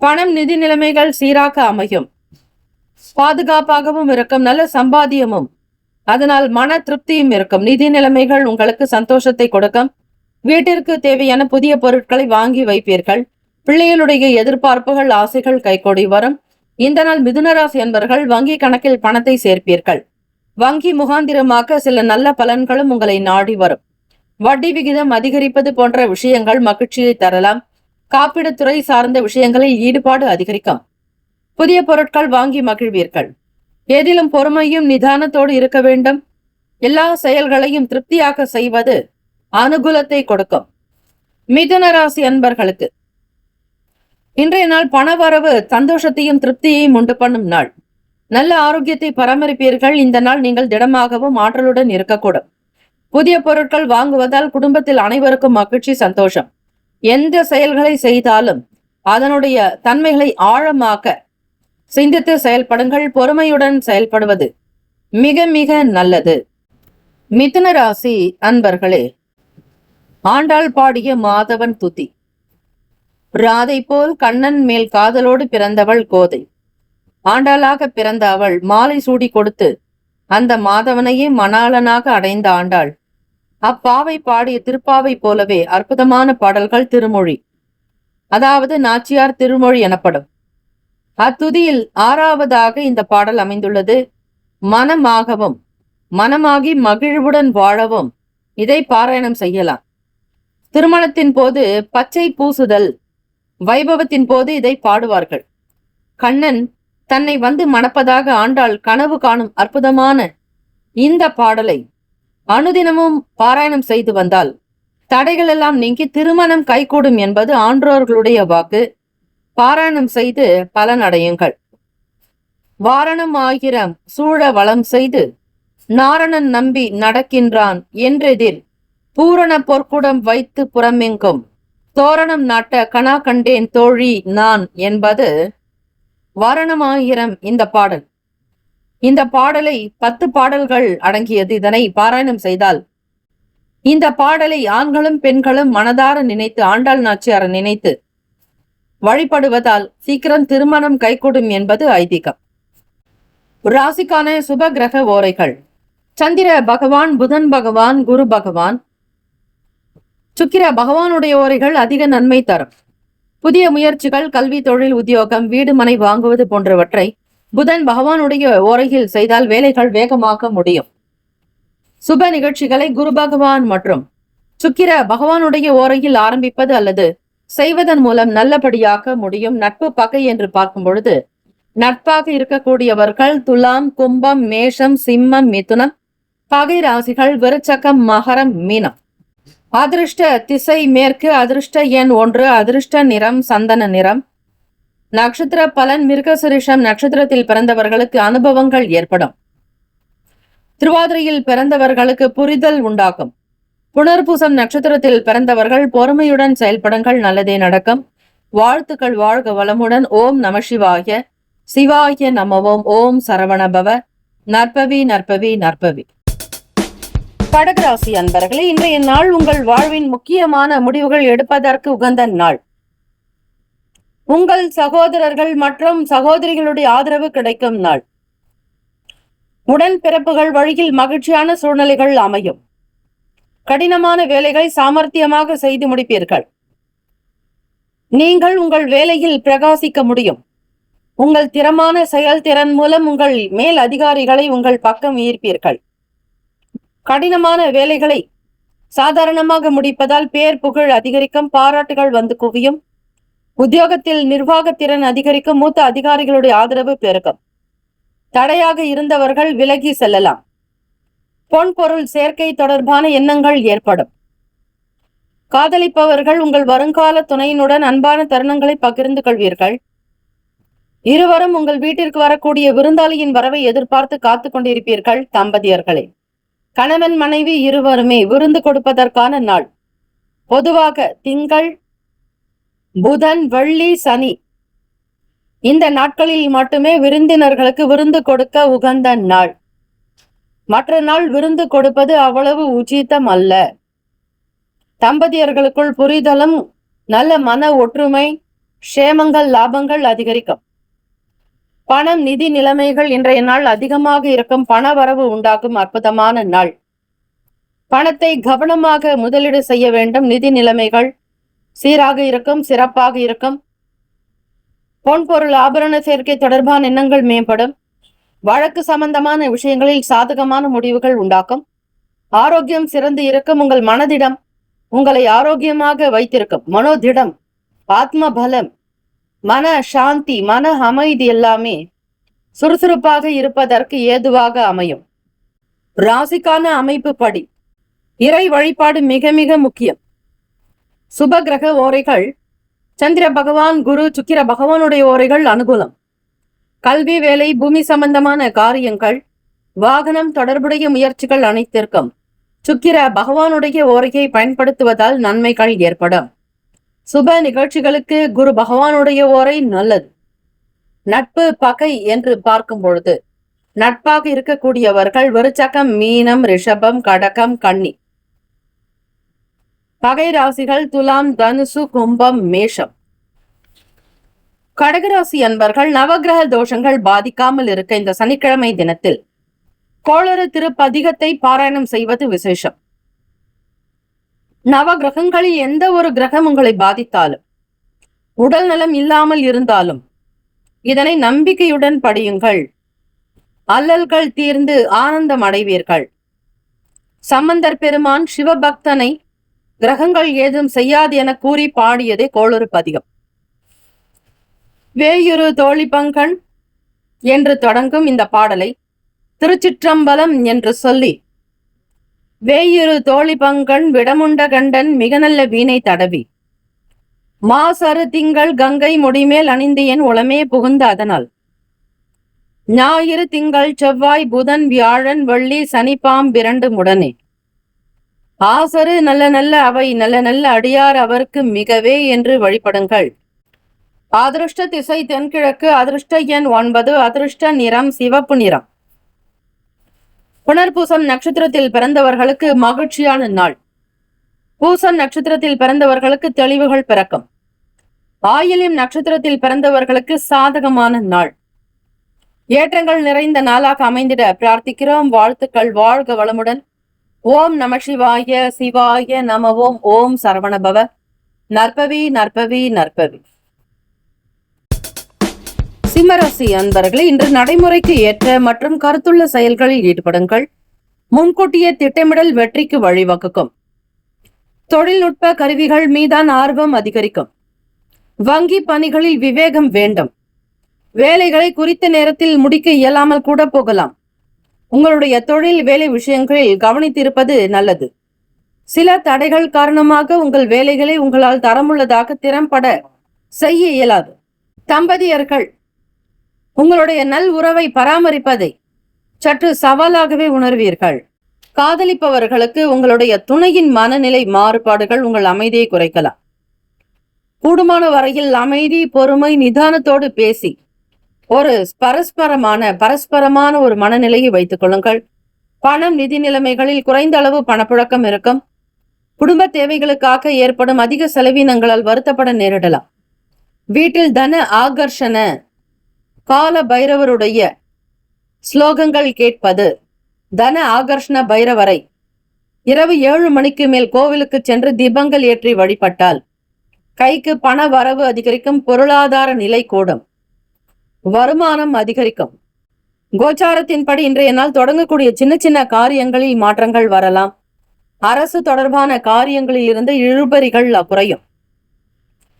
பணம் நிதி நிலைமைகள் சீராக அமையும். பாதுகாப்பாகவும் இருக்கும். நல்ல சம்பாத்தியமும் அதனால் மன திருப்தியும் இருக்கும். நிதி நிலைமைகள் உங்களுக்கு சந்தோஷத்தை கொடுக்கும். வீட்டிற்கு தேவையான புதிய பொருட்களை வாங்கி வைப்பீர்கள். பிள்ளைகளுடைய எதிர்பார்ப்புகள் ஆசைகள் கைகூடி வரும். இந்த நாள் மிதுனராசி என்பவர்கள் வங்கி கணக்கில் பணத்தை சேர்ப்பீர்கள். வங்கி முகாந்திரமாக சில நல்ல பலன்களும் உங்களை நாடி வரும். வட்டி விகிதம் அதிகரிப்பது போன்ற விஷயங்கள் மகிழ்ச்சியை தரலாம். காப்பீடுத்துறை சார்ந்த விஷயங்களில் ஈடுபாடு அதிகரிக்கும். புதிய பொருட்கள் வாங்கி மகிழ்வீர்கள். ஏதிலும் பொறுமையும் நிதானத்தோடு இருக்க வேண்டும். எல்லா செயல்களையும் திருப்தியாக செய்வது அனுகூலத்தை கொடுக்கும். மிதுன ராசி அன்பர்களுக்கு இன்றைய நாள் பணவரவு சந்தோஷத்தையும் திருப்தியையும் உண்டு பண்ணும் நாள். நல்ல ஆரோக்கியத்தை பராமரிப்பீர்கள். இந்த நாள் நீங்கள் திடமாகவும் ஆற்றலுடன் இருக்கக்கூடும். புதிய பொருட்கள் வாங்குவதால் குடும்பத்தில் அனைவருக்கும் மகிழ்ச்சி சந்தோஷம். எந்த செயல்களை செய்தாலும் அதனுடைய தன்மைகளை ஆழமாக சிந்தித்து செயல்படுங்கள். பொறுமையுடன் செயல்படுவது மிக மிக நல்லது. மிதுன ராசி அன்பர்களே, ஆண்டாள் பாடிய மாதவன் துதி. ராதை போல் கண்ணன் மேல் காதலோடு பிறந்தவள் கோதை. ஆண்டாளாக பிறந்த அவள் மாலை சூடி கொடுத்து அந்த மாதவனையே மணாளனாக அடைந்த ஆண்டாள். அப்பாவை பாடிய திருப்பாவை போலவே அற்புதமான பாடல்கள் திருமொழி, அதாவது நாச்சியார் திருமொழி எனப்படும். அத்துதியில் 6வதாக இந்த பாடல் அமைந்துள்ளது. மனமாகவும் மனமாகி மகிழ்வுடன் வாழவும் இதை பாராயணம் செய்யலாம். திருமணத்தின் போது பச்சை பூசுதல் வைபவத்தின் போது இதை பாடுவார்கள். கண்ணன் தன்னை வந்து மணப்பதாக ஆண்டாள் கனவு காணும் அற்புதமான இந்த பாடலை அனுதினமும் பாராயணம் செய்து வந்தால் தடைகள் எல்லாம் நீங்கி திருமணம் கைகூடும் என்பது ஆன்றோர்களுடைய வாக்கு. பாராயணம் செய்து பலனடையுங்கள். வாரணம் ஆயிரம் சூழ வளம் செய்து நாரணன் நம்பி நடக்கின்றான் என்றெதிர் பூரண பொற்குடம் வைத்து புறமெங்கும் தோரணம் நாட்ட கனா கண்டேன் தோழி நான் என்பது வாரணமாயிரம் இந்த பாடல். இந்த பாடலை 10 பாடல்கள் அடங்கியது. இதனை பாராயணம் செய்தால் இந்த பாடலை ஆண்களும் பெண்களும் மனதார நினைத்து ஆண்டாள் நாச்சியாரை நினைத்து வழிபடுவதால் சீக்கிரம் திருமணம் கைகூடும் என்பது ஐதீகம். ராசிக்கான சுப கிரக ஓரைகள்: சந்திர பகவான், புதன் பகவான், குரு பகவான், சுக்கிர பகவானுடைய ஓரைகள் அதிக நன்மை தரும். புதிய முயற்சிகள், கல்வி, தொழில், உத்தியோகம், வீடு மனை வாங்குவது போன்றவற்றை புதன் பகவானுடைய ஓரையில் செய்தால் வேலைகள் வேகமாக முடியும். சுப நிகழ்ச்சிகளை குரு பகவான் மற்றும் சுக்கிர பகவானுடைய ஓரையில் ஆரம்பிப்பது அல்லது செய்வதன் மூலம் நல்லபடியாக முடியும். நட்பு பகை என்று பார்க்கும் பொழுது நட்பாக இருக்கக்கூடியவர்கள் துலாம், கும்பம், மேஷம், சிம்மம், மிதுனம். பகை ராசிகள் விருச்சகம், மகரம், மீனம். அதிர்ஷ்ட திசை மேற்கு. அதிர்ஷ்ட எண் 1. அதிர்ஷ்ட நிறம் சந்தன நிறம். நட்சத்திர பலன்: மிருகசிரிஷம் நட்சத்திரத்தில் பிறந்தவர்களுக்கு அனுபவங்கள் ஏற்படும். திருவாதிரையில் பிறந்தவர்களுக்கு புரிதல் உண்டாகும். புனர்பூசம் நட்சத்திரத்தில் பிறந்தவர்கள் பொறுமையுடன் செயல்படுங்கள், நல்லதே நடக்கும். வாழ்த்துக்கள். வாழ்க வளமுடன். ஓம் நம சிவாய. சிவாய நமவோம். ஓம் சரவணபவ. நற்பவி நற்பவி நற்பவி. கடகராசி அன்பர்களே, இன்றைய நாள் உங்கள் வாழ்வின் முக்கியமான முடிவுகள் எடுப்பதற்கு உகந்த நாள். உங்கள் சகோதரர்கள் மற்றும் சகோதரிகளுடைய ஆதரவு கிடைக்கும் நாள். உடன் பிறப்புகள் வழியில் மகிழ்ச்சியான சூழ்நிலைகள் அமையும். கடினமான வேலைகளை சாமர்த்தியமாக செய்து முடிப்பீர்கள். நீங்கள் உங்கள் வேலையில் பிரகாசிக்க முடியும். உங்கள் திறமான செயல்திறன் மூலம் உங்கள் மேல் அதிகாரிகளை உங்கள் பக்கம் ஈர்ப்பீர்கள். கடினமான வேலைகளை சாதாரணமாக முடிப்பதால் பேர் புகழ் அதிகரிக்கும். பாராட்டுகள் வந்து குவியும். உத்தியோகத்தில் நிர்வாகத்திறன் அதிகரிக்கும். மூத்த அதிகாரிகளுடைய ஆதரவு பெருகும். தடையாக இருந்தவர்கள் விலகி செல்லலாம். பொன் பொருள் சேர்க்கை தொடர்பான எண்ணங்கள் ஏற்படும். காதலிப்பவர்கள் உங்கள் வருங்கால துணையினுடன் அன்பான தருணங்களை பகிர்ந்து கொள்வீர்கள். இருவரும் உங்கள் வீட்டிற்கு வரக்கூடிய விருந்தாளியின் வரவை எதிர்பார்த்து காத்து கொண்டிருப்பீர்கள் தம்பதியர்களே. கணவன் மனைவி இருவருமே விருந்து கொடுப்பதற்கான நாள். பொதுவாக திங்கள், புதன், வெள்ளி, சனி இந்த நாட்களில் மட்டுமே விருந்தினர்களுக்கு விருந்து கொடுக்க உகந்த நாள். மற்ற நாள் விருந்து கொடுப்பது அவ்வளவு உச்சிதம் அல்ல. தம்பதியர்களுக்குள் புரிதலும் நல்ல மன ஒற்றுமை, க்ஷேமங்கள், லாபங்கள் அதிகரிக்கும். பணம், நிதி நிலைமைகள் இன்றைய நாள் அதிகமாக இருக்கும். பண வரவு உண்டாகும் அற்புதமான நாள். பணத்தை கவனமாக முதலீடு செய்ய வேண்டும். நிதி நிலைமைகள் சீராக இருக்கும், சிறப்பாக இருக்கும். பொன் பொருள் ஆபரண சேர்க்கை தொடர்பான எண்ணங்கள் மேம்படும். வழக்கு சம்பந்தமான விஷயங்களில் சாதகமான முடிவுகள் உண்டாக்கும். ஆரோக்கியம் சிறந்து இருக்கும். உங்கள் மனதிடம் உங்களை ஆரோக்கியமாக வைத்திருக்கும். மனோதிடம், ஆத்ம பலம், மன சாந்தி, மன அமைதி எல்லாமே சுறுசுறுப்பாக இருப்பதற்கு ஏதுவாக அமையும். ராசிக்கான அமைப்பு படி இறை வழிபாடு மிக மிக முக்கியம். சுப கிரக ஓரைகள் சந்திர பகவான், குரு, சுக்கிர பகவானுடைய ஓரைகள் அனுகூலம். கல்வி, வேலை, பூமி சம்பந்தமான காரியங்கள், வாகனம் தொடர்புடைய முயற்சிகள் அனைத்திற்கும் சுக்கிர பகவானுடைய ஓரையை பயன்படுத்துவதால் நன்மைகள் ஏற்படும். சுப நிகழ்ச்சிகளுக்கு குரு பகவானுடைய ஓரை நல்லது. நட்பு, பகை என்று பார்க்கும் பொழுது நட்பாக இருக்கக்கூடியவர்கள் விருச்சகம், மீனம், ரிஷபம், கடகம், கன்னி. பகை ராசிகள் துலாம், தனுசு, கும்பம், மேஷம். கடகராசி அன்பர்கள் நவகிரக தோஷங்கள் பாதிக்காமல் இருக்க இந்த சனிக்கிழமை தினத்தில் கோளறு திருப்பதிகத்தை பாராயணம் செய்வது விசேஷம். நவ கிரகங்களில் எந்த ஒரு கிரகம் உங்களை பாதித்தாலும், உடல் நலம் இல்லாமல் இருந்தாலும் இதனை நம்பிக்கையுடன் படியுங்கள். அல்லல்கள் தீர்ந்து ஆனந்தம் அடைவீர்கள். சம்பந்தர் பெருமான் சிவபக்தனை கிரகங்கள் ஏதும் செய்யாது என கூறி பாடியதே கோளறு பதிகம். வேயுரு தோழி பங்கன் என்று தொடங்கும் இந்த பாடலை திருச்சிற்றம்பலம் என்று சொல்லி, வேயுரு தோழி பங்கன் விடமுண்ட கண்டன் மிக நல்ல வீணை தடவி, மாசரு திங்கள் கங்கை முடிமேல் அணிந்து என் உளமே புகுந்த அதனால், ஞாயிறு, திங்கள், செவ்வாய், புதன், வியாழன், வெள்ளி, சனி, பாம்பிரண்டு முடனே, ஆசரு நல்ல நல்ல அவை நல்ல நல்ல அடியார் அவருக்கு மிகவே என்று வழிபடுங்கள். அதிருஷ்ட திசை தென்கிழக்கு, அதிருஷ்ட எண் 9, அதிருஷ்ட நிறம் சிவப்பு நிறம். புனர்பூசம் நட்சத்திரத்தில் பிறந்தவர்களுக்கு மகிழ்ச்சியான நாள். பூசம் நட்சத்திரத்தில் பிறந்தவர்களுக்கு தெளிவுகள் பிறக்கும். ஆயில்யம் நட்சத்திரத்தில் பிறந்தவர்களுக்கு சாதகமான நாள். ஏற்றங்கள் நிறைந்த நாளாக அமைந்திட பிரார்த்திக்கிறோம். வாழ்த்துக்கள். வாழ்க வளமுடன். ஓம் நம சிவாய. சிவாய நம. ஓம் சரவணபவ. நற்பவி நற்பவி நற்பவி. சிம்மராசி அன்பர்களே, இன்று நடைமுறைக்கு ஏற்ற மற்றும் கருத்துள்ள செயல்களில் ஈடுபடுங்கள். முன்கூட்டிய திட்டமிடல் வெற்றிக்கு வழிவகுக்கும். தொழில்நுட்ப கருவிகள் மீதான ஆர்வம் அதிகரிக்கும். வங்கி பணிகளில் விவேகம் வேண்டும். வேலைகளை குறித்த நேரத்தில் முடிக்க இயலாமல் கூட போகலாம். உங்களுடைய தொழில் வேலை விஷயங்களில் கவனித்திருப்பது நல்லது. சில தடைகள் காரணமாக உங்கள் வேலைகளை உங்களால் தரமுள்ளதாக திறம்பட செய்ய இயலாது. தம்பதியர்கள் உங்களுடைய நல் உறவை பராமரிப்பதை சற்று சவாலாகவே உணர்வீர்கள். காதலிப்பவர்களுக்கு உங்களுடைய துணையின் மனநிலை மாறுபாடுகள் உங்கள் அமைதியை குறைக்கலாம். கூடுமான வரையில் அமைதி, பொறுமை, நிதானத்தோடு பேசி ஒரு பரஸ்பரமான ஒரு மனநிலையை வைத்துக் கொள்ளுங்கள். பணம், நிதி நிலைமைகளில் குறைந்த அளவு பணப்புழக்கம் இருக்கும். குடும்ப தேவைகளுக்காக ஏற்படும் அதிக செலவினங்களால் வருத்தப்பட நேரிடலாம். வீட்டில் தன ஆகர்ஷண கால பைரவருடைய ஸ்லோகங்கள் கேட்பது. தன ஆகர்ஷண பைரவரை இரவு 7 மணிக்கு மேல் கோவிலுக்கு சென்று தீபங்கள் ஏற்றி வழிபட்டால் கைக்கு பண வரவு அதிகரிக்கும். பொருளாதார நிலை கூடும். வருமானம் அதிகரிக்கும். கோச்சாரத்தின்படி இன்றைய நாள் தொடங்கக்கூடிய சின்ன சின்ன காரியங்களில் மாற்றங்கள் வரலாம். அரசு தொடர்பான காரியங்களில் இருந்து இழுபறிகள் குறையும்.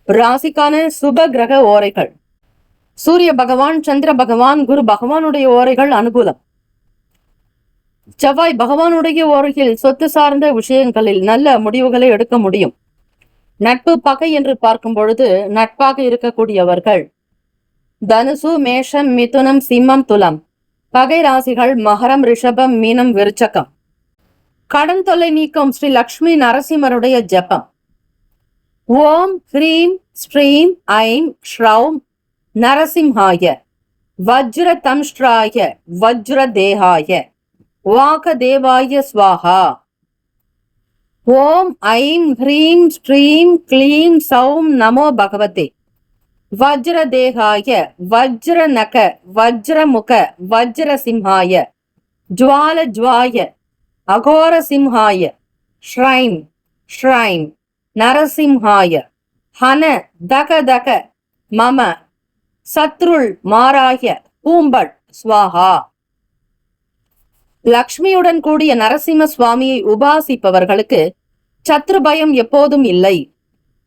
ராசிக்கான சுப கிரக ஓரைகள் சூரிய பகவான், சந்திர பகவான், குரு பகவானுடைய ஓரைகள் அனுகூலம். செவ்வாய் பகவானுடைய ஓரையில் சொத்து சார்ந்த விஷயங்களில் நல்ல முடிவுகளை எடுக்க முடியும். நட்பு, பகை என்று பார்க்கும் பொழுது நட்பாக இருக்கக்கூடியவர்கள் தனுசு, மேஷம், மிதுனம், சிம்மம், துலாம். பகை ராசிகள் மகரம், ரிஷபம், மீனம், விருச்சகம். கடன் தொல்லை நீக்கும் ஸ்ரீ லக்ஷ்மி நரசிம்மருடைய ஜபம். ஓம் ஹ்ரீம் ஸ்ரீம் ஐம் ஸ்ரௌம் நரசிம்ஹாய வஜ்ர தம்ஷ்ட்ராய வஜ்ர தேகாய வாக தேவாய ஸ்வாஹா. ஓம் ஐம் ஹ்ரீம் ஸ்ரீம் க்ளீம் சௌம் நமோ பகவதே வஜ்ர தேகாய வஜ்ர நக வஜ்ர முக வஜ்ர சிம்ஹாய ஜுவால ஜுவாய அகோர சிம்ஹாய ஸ்ரைம் ஸ்ரைம் நரசிம்ஹாய ஹன தக தக மம சத்ருள் மாராய பூம்பட் ஸ்வாஹா. லக்ஷ்மியுடன் கூடிய நரசிம்ம சுவாமியை உபாசிப்பவர்களுக்கு சத்ரு பயம் எப்போதும் இல்லை.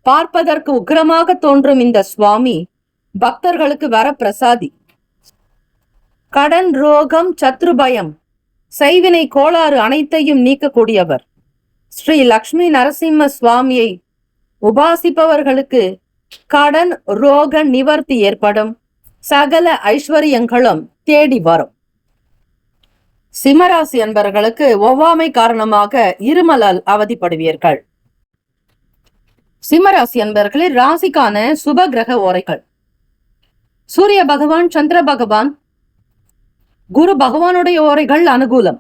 பார்ப்பதற்கு உக்கிரமாக தோன்றும் இந்த சுவாமி பக்தர்களுக்கு வரப்பிரசாதி. கடன், ரோகம், சத்ரு பயம், செய்வினை கோளாறு அனைத்தையும் நீக்கக்கூடியவர். ஸ்ரீ லக்ஷ்மி நரசிம்ம சுவாமியை உபாசிப்பவர்களுக்கு கடன், ரோக நிவர்த்தி ஏற்படும். சகல ஐஸ்வர்யங்களும் தேடி வரும். சிம்மராசி அன்பர்களுக்கு ஒவ்வாமை காரணமாக இருமலால் அவதிப்படுவீர்கள். சிம்மராசி அன்பர்களே, ராசிக்கான சுப கிரக ஓரைகள். சூரிய பகவான், சந்திர பகவான், குரு பகவானுடைய ஓரைகள் அனுகூலம்.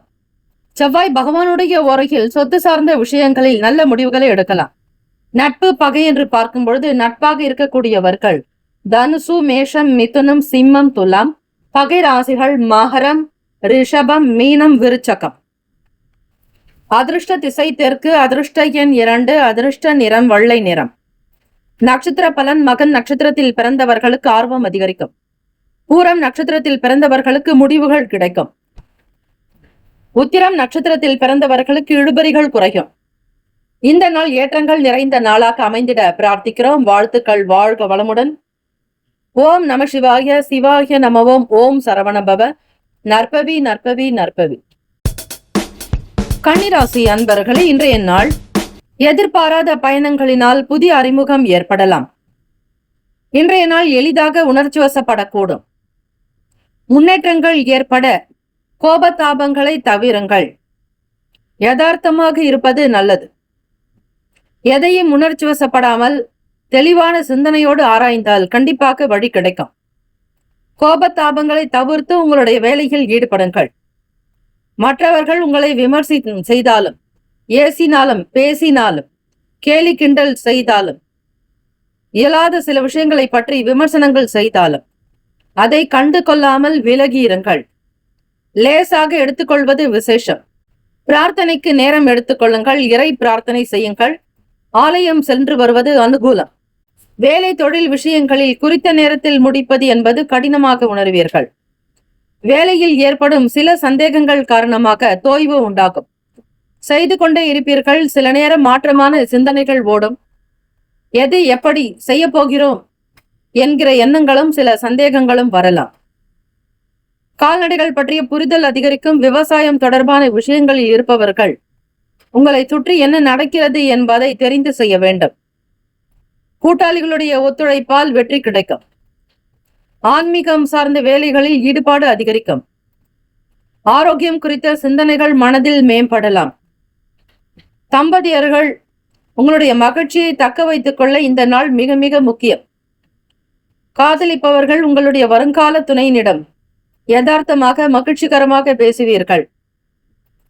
செவ்வாய் பகவானுடைய ஓரையில் சொத்து சார்ந்த விஷயங்களில் நல்ல முடிவுகளை எடுக்கலாம். நட்பு, பகை என்று பார்க்கும் பொழுது நட்பாக இருக்கக்கூடியவர்கள் தனுசு, மேஷம், மிதுனம், சிம்மம், துலாம். பகை ராசிகள் மகரம், ரிஷபம், மீனம், விருச்சகம். அதிர்ஷ்ட திசை தெற்கு, அதிர்ஷ்ட எண் 2, அதிர்ஷ்ட நிறம் வெள்ளை நிறம். நட்சத்திர பலன். மகன் நட்சத்திரத்தில் பிறந்தவர்களுக்கு ஆர்வம் அதிகரிக்கும். பூரம் நட்சத்திரத்தில் பிறந்தவர்களுக்கு முடிவுகள் கிடைக்கும். உத்திரம் நட்சத்திரத்தில் பிறந்தவர்களுக்கு இழுபறிகள் குறையும். இந்த நாள் ஏற்றங்கள் நிறைந்த நாளாக அமைந்திட பிரார்த்திக்கிறோம். வாழ்த்துக்கள். வாழ்க வளமுடன். ஓம் நம சிவாய. சிவாய நமவோம். ஓம் சரவணபவ. நற்பவி நற்பவி நற்பவி. கன்னிராசி அன்பர்களே, இன்றைய நாள் எதிர்பாராத பயணங்களினால் புதிய அறிமுகம் ஏற்படலாம். இன்றைய நாள் எளிதாக உணர்ச்சி வசப்படக்கூடும். முன்னேற்றங்கள் ஏற்பட கோபதாபங்களை தவிருங்கள். யதார்த்தமாக இருப்பது நல்லது. எதையும் உணர்ச்சி வசப்படாமல் தெளிவான சிந்தனையோடு ஆராய்ந்தால் கண்டிப்பாக வழி கிடைக்கும். கோபதாபங்களை தவிர்த்து உங்களுடைய வேலையில் ஈடுபடுங்கள். மற்றவர்கள் உங்களை விமர்சி செய்தாலும், ஏசினாலும், பேசினாலும், கேலி கிண்டல் செய்தாலும், இயலாத சில விஷயங்களை பற்றி விமர்சனங்கள் செய்தாலும் அதை கண்டு கொள்ளாமல் விலகியிருங்கள். லேசாக எடுத்துக்கொள்வது விசேஷம். பிரார்த்தனைக்கு நேரம் எடுத்துக்கொள்ளுங்கள். இறை பிரார்த்தனை செய்யுங்கள். ஆலயம் சென்று வருவது அனுகூலம். வேலை தொழில் விஷயங்களில் குறித்த நேரத்தில் முடிப்பது என்பது கடினமாக உணர்வீர்கள். வேலையில் ஏற்படும் சில சந்தேகங்கள் காரணமாக தோய்வு உண்டாகும். செய்து கொண்டே இருப்பீர்கள். சில நேரம் மாற்றமான சிந்தனைகள் ஓடும். எது எப்படி செய்ய போகிறோம் என்கிற எண்ணங்களும் சில சந்தேகங்களும் வரலாம். கால்நடைகள் பற்றிய புரிதல் அதிகரிக்கும். விவசாயம் தொடர்பான விஷயங்களில் இருப்பவர்கள் உங்களை சுற்றி என்ன நடக்கிறது என்பதை தெரிந்து செய்ய வேண்டும். கூட்டாளிகளுடைய ஒத்துழைப்பால் வெற்றி கிடைக்கும். ஆன்மீகம் சார்ந்த வேலைகளில் ஈடுபாடு அதிகரிக்கும். ஆரோக்கியம் குறித்த சிந்தனைகள் மனதில் மேம்படலாம். தம்பதியர்கள் உங்களுடைய மகிழ்ச்சியை தக்க வைத்துக் கொள்ள இந்த நாள் மிக மிக முக்கியம். காதலிப்பவர்கள் உங்களுடைய வருங்கால துணையினிடம் யதார்த்தமாக மகிழ்ச்சிகரமாக பேசுவீர்கள்.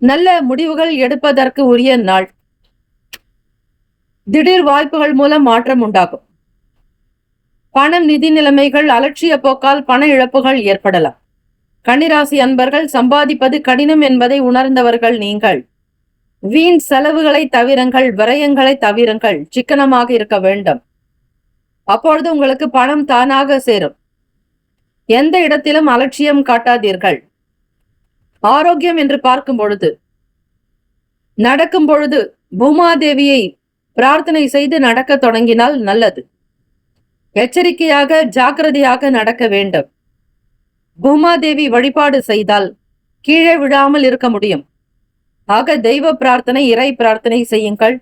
நல்ல முடிவுகள் எடுப்பதற்கு உரிய நாள். திடீர் வாய்ப்புகள் மூலம் மாற்றம் உண்டாகும். பணம், நிதி நிலைமைகள் அலட்சிய போக்கால் பண இழப்புகள் ஏற்படலாம். கன்னிராசி அன்பர்கள், சம்பாதிப்பது கடினம் என்பதை உணர்ந்தவர்கள் நீங்கள். வீண் செலவுகளை தவிருங்கள். விரயங்களை தவிருங்கள். சிக்கனமாக இருக்க வேண்டும். அப்பொழுது உங்களுக்கு பணம் தானாக சேரும். எந்த இடத்திலும் அலட்சியம் காட்டாதீர்கள். ஆரோக்கியம் என்று பார்க்கும் பொழுது, நடக்கும் பொழுது பூமாதேவியை பிரார்த்தனை செய்து நடக்க தொடங்கினால் நல்லது. எச்சரிக்கையாக, ஜாக்கிரதையாக நடக்க வேண்டும். பூமாதேவி வழிபாடு செய்தால் கீழே விழாமல் இருக்க முடியும். ஆக தெய்வ பிரார்த்தனை, இறை பிரார்த்தனை செய்யுங்கள்.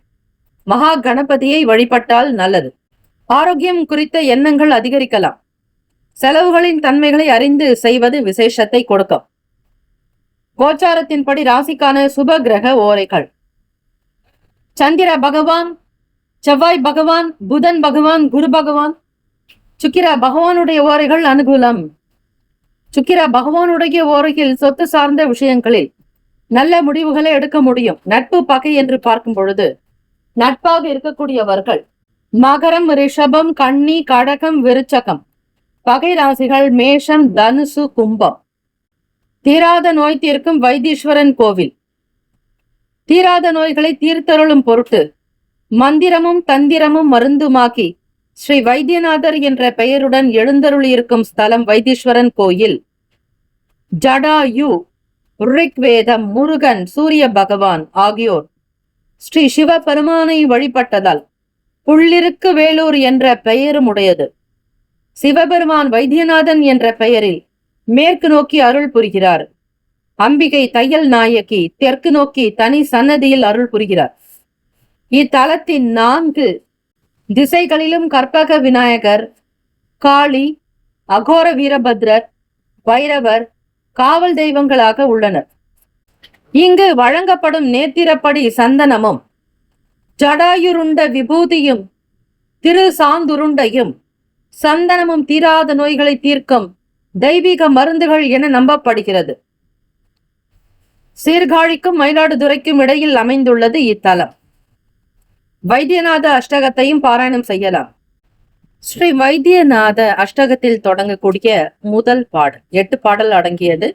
மகா கணபதியை வழிபட்டால் நல்லது. ஆரோக்கியம் குறித்த எண்ணங்கள் அதிகரிக்கலாம். செலவுகளின் தன்மைகளை அறிந்து செய்வது விசேஷத்தை கொடுக்கும். கோச்சாரத்தின்படி ராசிக்கான சுப கிரக ஓரைகள்: சந்திர பகவான், செவ்வாய் பகவான், புதன் பகவான், குரு பகவான். சுக்கிர பகவானுடைய ஓரைகள் அனுகூலம். சுக்கிர பகவானுடைய ஓரையில் சொத்து சார்ந்த விஷயங்களில் நல்ல முடிவுகளை எடுக்க முடியும். நட்பு பகை என்று பார்க்கும் பொழுது நட்பாக இருக்கக்கூடியவர்கள் மகரம், ரிஷபம், கன்னி, கடகம், விருச்சகம். பகை ராசிகள் மேஷம், தனுசு, கும்பம். தீராத நோய் தீர்க்கும் வைத்தீஸ்வரன் கோவில். தீராத நோய்களை தீர்த்தருளும் பொருட்டு மந்திரமும் தந்திரமும் மருந்துமாக்கி ஸ்ரீ வைத்தியநாதர் என்ற பெயருடன் எழுந்தருளியிருக்கும் ஸ்தலம் வைத்தீஸ்வரன் கோயில். ஜடாயு, ரிக்வேதம், முருகன், சூரிய பகவான் ஆகியோர் ஸ்ரீ சிவபெருமானை வழிபட்டதால் புள்ளிருக்கு வேலூர் என்ற பெயரும் உடையது. சிவபெருமான் வைத்தியநாதன் என்ற பெயரில் மேற்கு நோக்கி அருள் புரிகிறார். அம்பிகை தையல் நாயகி தெற்கு நோக்கி தனி சன்னதியில் அருள் புரிகிறார். இத்தலத்தின் 4 திசைகளிலும் கற்பக விநாயகர், காளி, அகோர வீரபத்ரர், பைரவர் காவல் தெய்வங்களாக உள்ளனர். இங்கு வழங்கப்படும் நேத்திரப்படி சந்தனமும் ஜடாயுருண்ட விபூதியும் திரு சாந்துருண்டையும் சந்தனமும் தீராத நோய்களை தீர்க்கும் தெய்வீக மருந்துகள் என நம்பப்படுகிறது. சீர்காழிக்கும் மயிலாடுதுறைக்கும் இடையில் அமைந்துள்ளது இத்தலம். வைத்தியநாத அஷ்டகத்தையும் பாராயணம் செய்யலாம். ஸ்ரீ வைத்தியநாத அஷ்டகத்தில் தொடங்கக்கூடிய முதல் பாடல் 8 பாடல் அடங்கியது.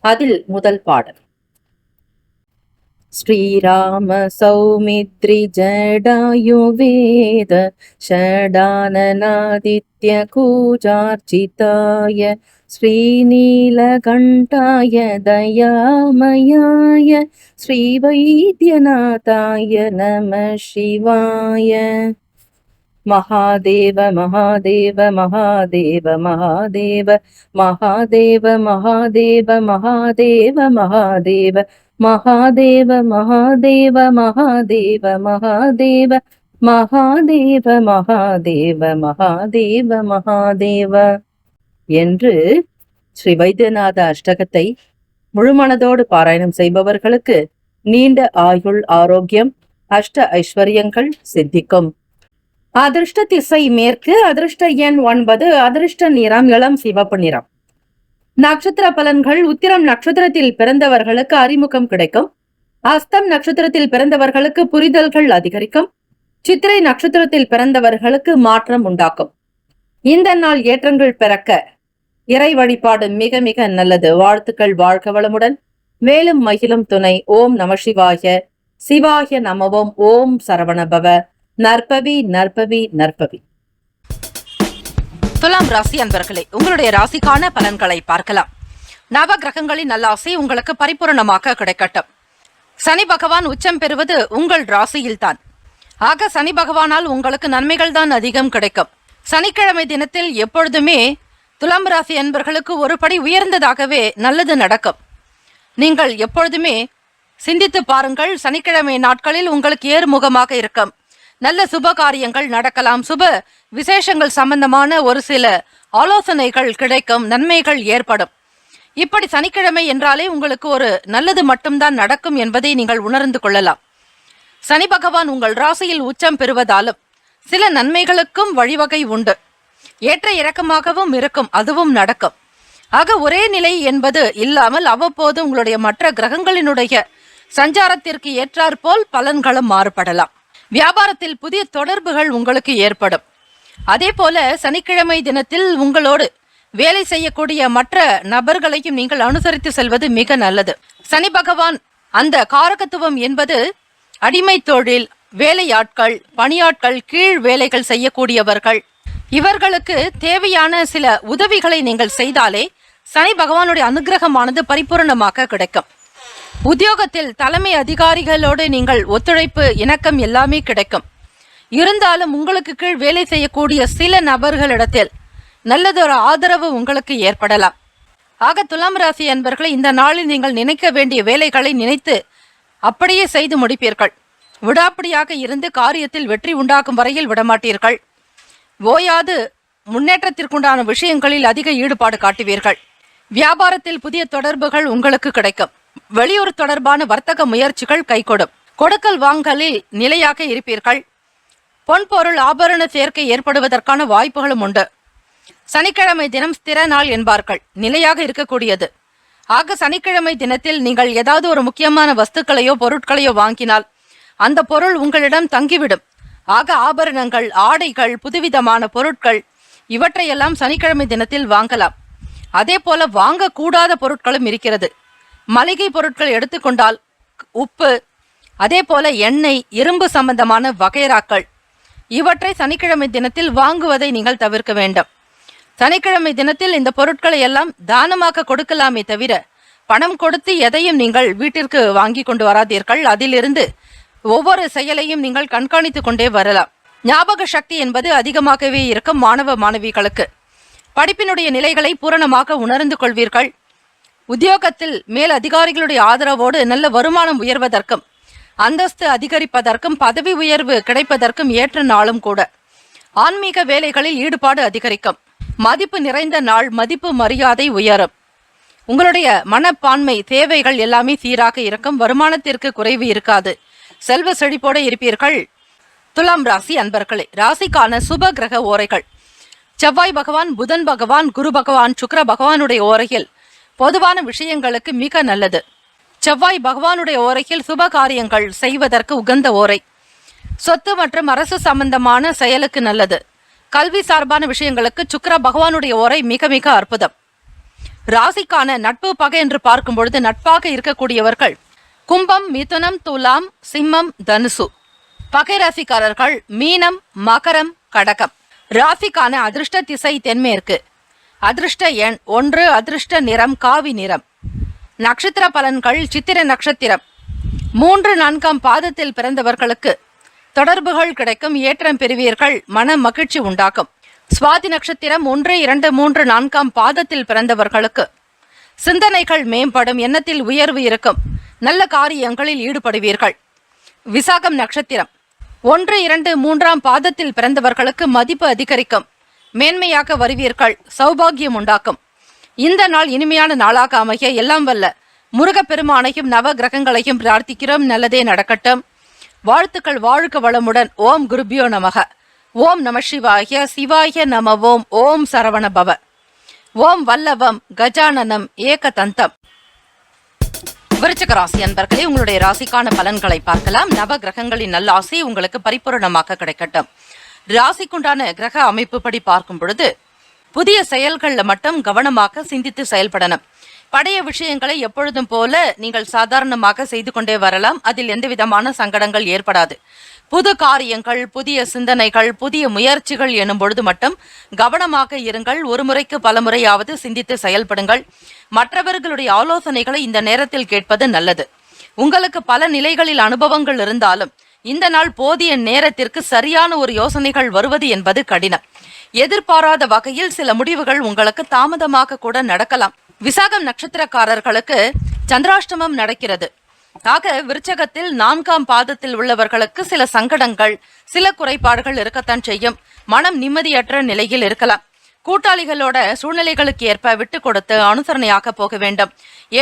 அதில் முதல் பாடல்: ஸ்ரீராம சௌமித்ரி ஜடாயுவேத ஷடானநாதித்ய கூஜார்ச்சிதாய ஸ்ரீநீலகண்டாய தயாமயாய ஸ்ரீ வைத்தியநாதாய நம சிவாய. மகாதேவ மகாதேவ மகாதேவ மகாதேவ மகாதேவ மகாதேவ மகாதேவ மகாதேவ மகாதேவ மகாதேவ மகாதேவ மகாதேவ மகாதேவ மகாதேவ மகாதேவ மகாதேவ என்று ஸ்ரீ வைத்தியநாத அஷ்டகத்தை முழுமனதோடு பாராயணம் செய்பவர்களுக்கு நீண்ட ஆயுள், ஆரோக்கியம், அஷ்ட ஐஸ்வர்யங்கள் சித்திக்கும். அதிர்ஷ்ட திசை மேற்கு. அதிர்ஷ்ட எண் 9. அதிர்ஷ்ட நிறம் இளம் சிவப்பு நிறம். நட்சத்திர பலன்கள்: உத்திரம் நட்சத்திரத்தில் பிறந்தவர்களுக்கு அறிமுகம் கிடைக்கும். அஸ்தம் நட்சத்திரத்தில் பிறந்தவர்களுக்கு புரிதல்கள் அதிகரிக்கும். சித்திரை நட்சத்திரத்தில் பிறந்தவர்களுக்கு மாற்றம் உண்டாக்கும். இந்த நாள் ஏற்றங்கள் பிறக்க இறை வழிபாடு மிக மிக நல்லது. வாழ்த்துக்கள். வாழ்க வளமுடன். மேலும் மகிழும் துணை. ஓம் நம சிவாய. சிவாய நமவோம். ஓம் சரவணபவ. நற்பவி நற்பவி நற்பவி. துலாம் ராசி அன்பர்களே, உங்களுடைய ராசிக்கான பலன்களை பார்க்கலாம். நவ கிரகங்களின் நல்லாசை உங்களுக்கு பரிபூரணமாக கிடைக்கட்டும். சனி பகவான் உச்சம் பெறுவது உங்கள் ராசியில்தான். ஆக சனி பகவானால் உங்களுக்கு நன்மைகள் தான் அதிகம் கிடைக்கும். சனிக்கிழமை தினத்தில் எப்பொழுதுமே துலாம் ராசி அன்பர்களுக்கு ஒரு படி உயர்ந்ததாகவே நல்லது நடக்கும். நீங்கள் எப்பொழுதுமே சிந்தித்து பாருங்கள். சனிக்கிழமை நாட்களில் உங்களுக்கு ஏறுமுகமாக இருக்கும். நல்ல சுப காரியங்கள் நடக்கலாம். சுப விசேஷங்கள் சம்பந்தமான ஒரு சில ஆலோசனைகள் கிடைக்கும். நன்மைகள் ஏற்படும். இப்படி சனிக்கிழமை என்றாலே உங்களுக்கு ஒரு நல்லது மட்டும்தான் நடக்கும் என்பதை நீங்கள் உணர்ந்து கொள்ளலாம். சனி பகவான் உங்கள் ராசியில் உச்சம் பெறுவதாலும் சில நன்மைகளுக்கும் வழிவகை உண்டு. ஏற்ற இறக்கமாகவும் இருக்கும். அதுவும் நடக்கும். ஆக ஒரே நிலை என்பது இல்லாமல் அவ்வப்போது உங்களுடைய மற்ற கிரகங்களினுடைய சஞ்சாரத்திற்கு ஏற்றாற்போல் பலன்களும் மாறுபடலாம். வியாபாரத்தில் புதிய தொடர்புகள் உங்களுக்கு ஏற்படும். அதே போல சனிக்கிழமை தினத்தில் உங்களோடு வேலை செய்யக்கூடிய மற்ற நபர்களையும் நீங்கள் அனுசரித்து செல்வது மிக நல்லது. சனி பகவான் அந்த காரகத்துவம் என்பது அடிமை தொழில், வேலையாட்கள், பணியாட்கள், கீழ் வேலைகள் செய்யக்கூடியவர்கள், இவர்களுக்கு தேவையான சில உதவிகளை நீங்கள் செய்தாலே சனி பகவானுடைய அனுகிரகமானது பரிபூரணமாக கிடைக்கும். உத்தியோகத்தில் தலைமை அதிகாரிகளோடு நீங்கள் ஒத்துழைப்பு, இணக்கம் எல்லாமே கிடைக்கும். இருந்தாலும் உங்களுக்கு கீழ் வேலை செய்யக்கூடிய சில நபர்களிடத்தில் நல்லதொரு ஆதரவு உங்களுக்கு ஏற்படலாம். ஆக துலாம் ராசி அன்பர்களை இந்த நாளில் நீங்கள் நினைக்க வேண்டிய வேலைகளை நினைத்து அப்படியே செய்து முடிப்பீர்கள். விடாப்பிடியாக இருந்து காரியத்தில் வெற்றி உண்டாக்கும் வரையில் விடமாட்டீர்கள். ஓயாது முன்னேற்றத்திற்குண்டான விஷயங்களில் அதிக ஈடுபாடு காட்டுவீர்கள். வியாபாரத்தில் புதிய தொடர்புகள் உங்களுக்கு கிடைக்கும். வெளியூர் தொடர்பான வர்த்தக முயற்சிகள் கைகூடும். கொடுக்கல் வாங்கலில் நிலையாக இருப்பீர்கள். பொன்பொருள் ஆபரண சேர்க்கை ஏற்படுவதற்கான வாய்ப்புகளும் உண்டு. சனிக்கிழமை தினம் ஸ்திர நாள் என்பார்கள், நிலையாக இருக்கக்கூடியது. ஆக சனிக்கிழமை தினத்தில் நீங்கள் ஏதாவது ஒரு முக்கியமான வஸ்துக்களையோ பொருட்களையோ வாங்கினால் அந்த பொருள் உங்களிடம் தங்கிவிடும். ஆக ஆபரணங்கள், ஆடைகள், புதுவிதமான பொருட்கள் இவற்றையெல்லாம் சனிக்கிழமை தினத்தில் வாங்கலாம். அதே போல வாங்கக்கூடாத பொருட்களும் இருக்கிறது. மளிகை பொருட்கள் எடுத்துக்கொண்டால் உப்பு, அதே போல எண்ணெய், இரும்பு சம்பந்தமான வகைராக்கள் இவற்றை சனிக்கிழமை தினத்தில் வாங்குவதை நீங்கள் தவிர்க்க வேண்டும். சனிக்கிழமை தினத்தில் இந்த பொருட்களை எல்லாம் தானமாக கொடுக்கலாமே தவிர பணம் கொடுத்து எதையும் நீங்கள் வீட்டிற்கு வாங்கி கொண்டு வராதீர்கள். அதிலிருந்து ஒவ்வொரு செயலையும் நீங்கள் கண்காணித்து கொண்டே வரலாம். ஞாபக சக்தி என்பது அதிகமாகவே இருக்கும் மாணவ மாணவிகளுக்கு. படிப்பினுடைய நிலைகளை பூரணமாக உணர்ந்து கொள்வீர்கள். உத்தியோகத்தில் மேல் அதிகாரிகளுடைய ஆதரவோடு நல்ல வருமானம் உயர்வதற்கும் அந்தஸ்து அதிகரிப்பதற்கும் பதவி உயர்வு கிடைப்பதற்கும் ஏற்ற நாளும் கூட. ஆன்மீக வேலைகளில் ஈடுபாடு அதிகரிக்கும். மதிப்பு நிறைந்த நாள். மதிப்பு மரியாதை உயரும். உங்களுடைய மனப்பான்மை, தேவைகள் எல்லாமே சீராக இருக்கும். வருமானத்திற்கு குறைவு இருக்காது. செல்வ செழிப்போடு இருப்பீர்கள். துலாம் ராசி அன்பர்களே, ராசிக்கான சுப கிரக ஓரைகள். செவ்வாய் பகவான், புதன் பகவான், குரு பகவான், சுக்கிர பகவானுடைய ஓரையில் பொதுவான விஷயங்களுக்கு மிக நல்லது. செவ்வாய் பகவானுடைய ஓரையில் சுப காரியங்கள் செய்வதற்கு உகந்த ஓரை. சொத்து மற்றும் அரசு சம்பந்தமான செயலுக்கு நல்லது. கல்வி சார்பான விஷயங்களுக்கு சுக்கிர பகவானுடைய ஓரை மிக மிக அற்புதம். ராசிக்கான நட்பு பகை என்று பார்க்கும் பொழுது நட்பாக இருக்கக்கூடியவர்கள் கும்பம், மிதுனம், துலாம், சிம்மம், தனுசு. பகை ராசிக்காரர்கள் மீனம், மகரம், கடகம். ராசிக்கான அதிர்ஷ்ட திசை தென்மேற்கு. அதிர்ஷ்ட எண் 1. அதிர்ஷ்ட நிறம் காவி நிறம். நட்சத்திர பலன்கள். சித்திர நட்சத்திரம் 3, 4ஆம் பாதத்தில் பிறந்தவர்களுக்கு தொடர்புகள் கிடைக்கும். ஏற்றம் பெறுவீர்கள். மன மகிழ்ச்சி உண்டாகும். சுவாதி நட்சத்திரம் 1, 2, 3, 4ஆம் பாதத்தில் பிறந்தவர்களுக்கு சிந்தனைகள் மேம்படும். எண்ணத்தில் உயர்வு இருக்கும். நல்ல காரியங்களில் ஈடுபடுவீர்கள். விசாகம் நட்சத்திரம் 1, 2, 3ஆம் பாதத்தில் பிறந்தவர்களுக்கு மதிப்பு அதிகரிக்கும். மேன்மையாக வருவீர்கள். சௌபாகியம் உண்டாக்கும். இந்த நாள் இனிமையான நாளாக அமைய எல்லாம் வல்ல முருகப்பெருமானையும் நவ கிரகங்களையும் பிரார்த்திக்கிறோம். நல்லதே நடக்கட்டும். வாழ்த்துக்கள். வாழ்க வளமுடன். ஓம் குருபியோ நமக. ஓம் நம சிவாய. சிவாய நம. ஓம். ஓம் சரவண பவ. ஓம் வல்லவம் கஜானனம் ஏகதந்தம். விருச்சிக ராசி அன்பர்களே, உங்களுடைய ராசிக்கான பலன்களை பார்க்கலாம். நவ கிரகங்களின் நல்லாசி உங்களுக்கு பரிபூரணமாக கிடைக்கட்டும். ராசிக்குண்டான கிரக அமைப்பு படி பார்க்கும் பொழுது புதிய செயல்கள்ல மட்டும் கவனமாக சிந்தித்து செயல்படணும். பழைய விஷயங்களை எப்பொழுதும் போல நீங்கள் சாதாரணமாக செய்து கொண்டே வரலாம். அதில் எந்த விதமான சங்கடங்கள் ஏற்படாது. புது காரியங்கள், புதிய சிந்தனைகள், புதிய முயற்சிகள் எனும் பொழுது மட்டும் கவனமாக இருங்கள். ஒரு முறைக்கு பல முறையாவது சிந்தித்து செயல்படுங்கள். மற்றவர்களுடைய ஆலோசனைகளை இந்த நேரத்தில் கேட்பது நல்லது. உங்களுக்கு பல நிலைகளில் அனுபவங்கள் இருந்தாலும் இந்த நாள் போதிய நேரத்திற்கு சரியான ஒரு யோசனைகள் வருவது என்பது கடினம். எதிர்பாராத வகையில் சில முடிவுகள் உங்களுக்கு தாமதமாக கூட நடக்கலாம். விசாகம் நட்சத்திரக்காரர்களுக்கு சந்திராஷ்டமம் நடக்கிறது. ஆக விருச்சகத்தில் 4ஆம் பாதத்தில் உள்ளவர்களுக்கு சில சங்கடங்கள், சில குறைபாடுகள் இருக்கத்தான் செய்யும். மனம் நிம்மதியற்ற நிலையில் இருக்கலாம். கூட்டாளிகளோட சூழ்நிலைகளுக்கு ஏற்ப விட்டு கொடுத்து அனுசரணையாக போக வேண்டும்.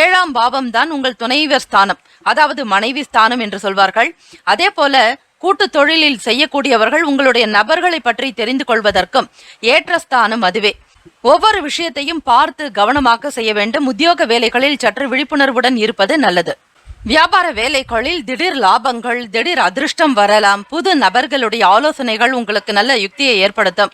7ஆம் பாவம் தான் உங்கள் துணைவர் ஸ்தானம், அதாவது மனைவி ஸ்தானம் என்று சொல்வார்கள். அதே போல கூட்டு தொழிலில் செய்யக்கூடியவர்கள் உங்களுடைய நபர்களை பற்றி தெரிந்து கொள்வதற்கும் ஏற்ற ஸ்தானம் அதுவே. ஒவ்வொரு விஷயத்தையும் பார்த்து கவனமாக செய்ய வேண்டும். உத்தியோக வேலைகளில் சற்று விழிப்புணர்வுடன் இருப்பது நல்லது. வியாபார வேலைகளில் திடீர் லாபங்கள், திடீர் அதிர்ஷ்டம் வரலாம். புது நபர்களுடைய ஆலோசனைகள் உங்களுக்கு நல்ல யுக்தியை ஏற்படுத்தும்.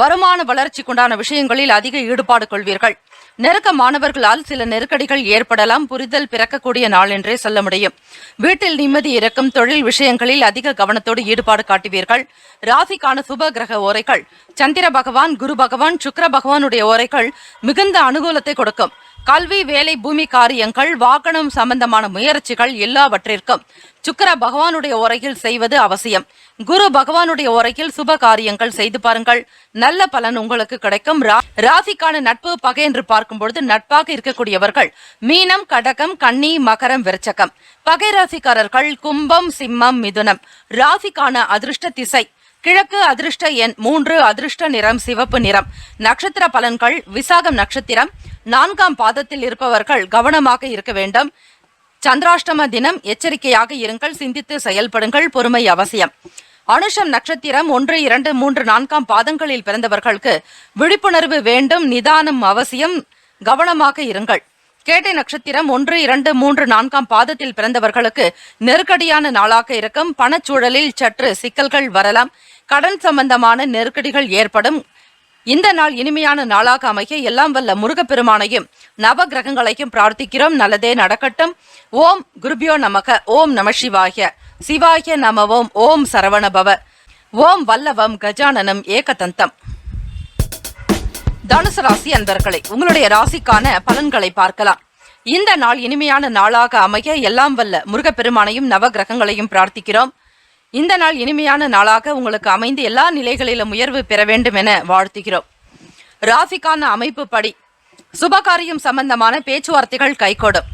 வருமான வளர்ச்சிக்குண்டான விஷயங்களில் அதிக ஈடுபாடு கொள்வீர்கள். நெருக்கமானவர்களால் சில நெருக்கடிகள் ஏற்படலாம். புரிதல் பிறக்கக்கூடிய நாள் என்றே சொல்ல முடியும். வீட்டில் நிம்மதி இருக்கும். தொழில் விஷயங்களில் அதிக கவனத்தோடு ஈடுபாடு காட்டுவீர்கள். ராசிக்கான சுப கிரக ஓரைகள். சந்திர பகவான், குரு பகவான், சுக்கிர பகவானுடைய ஓரைகள் மிகுந்த அனுகூலத்தை கொடுக்கும். கல்வி, வேலை, பூமி காரியங்கள், வாகனம் சம்பந்தமான முயற்சிகள் எல்லாவற்றிற்கும் சுக்கிர பகவானுடைய ஓரையில் செய்வது அவசியம். குரு பகவானுடைய ஓரையில் சுப காரியங்கள் செய்து பாருங்கள். நல்ல பலன் உங்களுக்கு கிடைக்கும். ராசிக்கான நட்பு பகை என்று பார்க்கும் பொழுது நட்பாக இருக்கக்கூடியவர்கள் மீனம், கடகம், கன்னி, மகரம், விருச்சகம். பகை ராசிக்காரர்கள் கும்பம், சிம்மம், மிதுனம். ராசிக்கான அதிர்ஷ்ட திசை கிழக்கு அதிர்ஷ்ட எண் 3, அதிர்ஷ்ட நிறம் சிவப்பு நிறம். நட்சத்திர பலன்கள். விசாகம் நட்சத்திரம் 4ஆம் பாதத்தில் இருப்பவர்கள் கவனமாக இருக்க வேண்டும். சந்திராஷ்டம தினம். எச்சரிக்கையாக இருங்கள், சிந்தித்து செயல்படுங்கள், பொறுமை அவசியம். அனுஷம் நட்சத்திரம் 1, 2, 3, 4ஆம் பாதங்களில் பிறந்தவர்களுக்கு விழிப்புணர்வு வேண்டும், நிதானம் அவசியம், கவனமாக இருங்கள். கேட்டை நட்சத்திரம் 1, 2, 3, 4ஆம் பாதத்தில் பிறந்தவர்களுக்கு நெருக்கடியான நாளாக இருக்கும். பணச்சூழலில் சற்று சிக்கல்கள் வரலாம். கடன் சம்பந்தமான நெருக்கடிகள் ஏற்படும். இந்த நாள் இனிமையான நாளாக அமைய எல்லாம் வல்ல முருகப்பெருமானையும் நவ கிரகங்களையும் பிரார்த்திக்கிறோம். நல்லதே நடக்கட்டும். ஓம் குருபியோ நமக. ஓம் நம சிவாய. சிவாய நமவோம். ஓம் சரவணபவ. ஓம் வல்லவம் கஜானனம் ஏகதந்தம். தனுசு ராசி அன்பர்களே, உங்களுடைய ராசிக்கான பலன்களை பார்க்கலாம். இந்த நாள் இனிமையான நாளாக அமைய எல்லாம் வல்ல முருகப்பெருமானையும் நவ கிரகங்களையும் பிரார்த்திக்கிறோம். இந்த நாள் இனிமையான நாளாக உங்களுக்கு அமைந்து எல்லா நிலைகளிலும் உயர்வு பெற வேண்டும் என வாழ்த்துகிறோம். ராசிக்கான அமைப்பு படி சுபகாரியம் சம்பந்தமான பேச்சுவார்த்தைகள் கைகூடும்.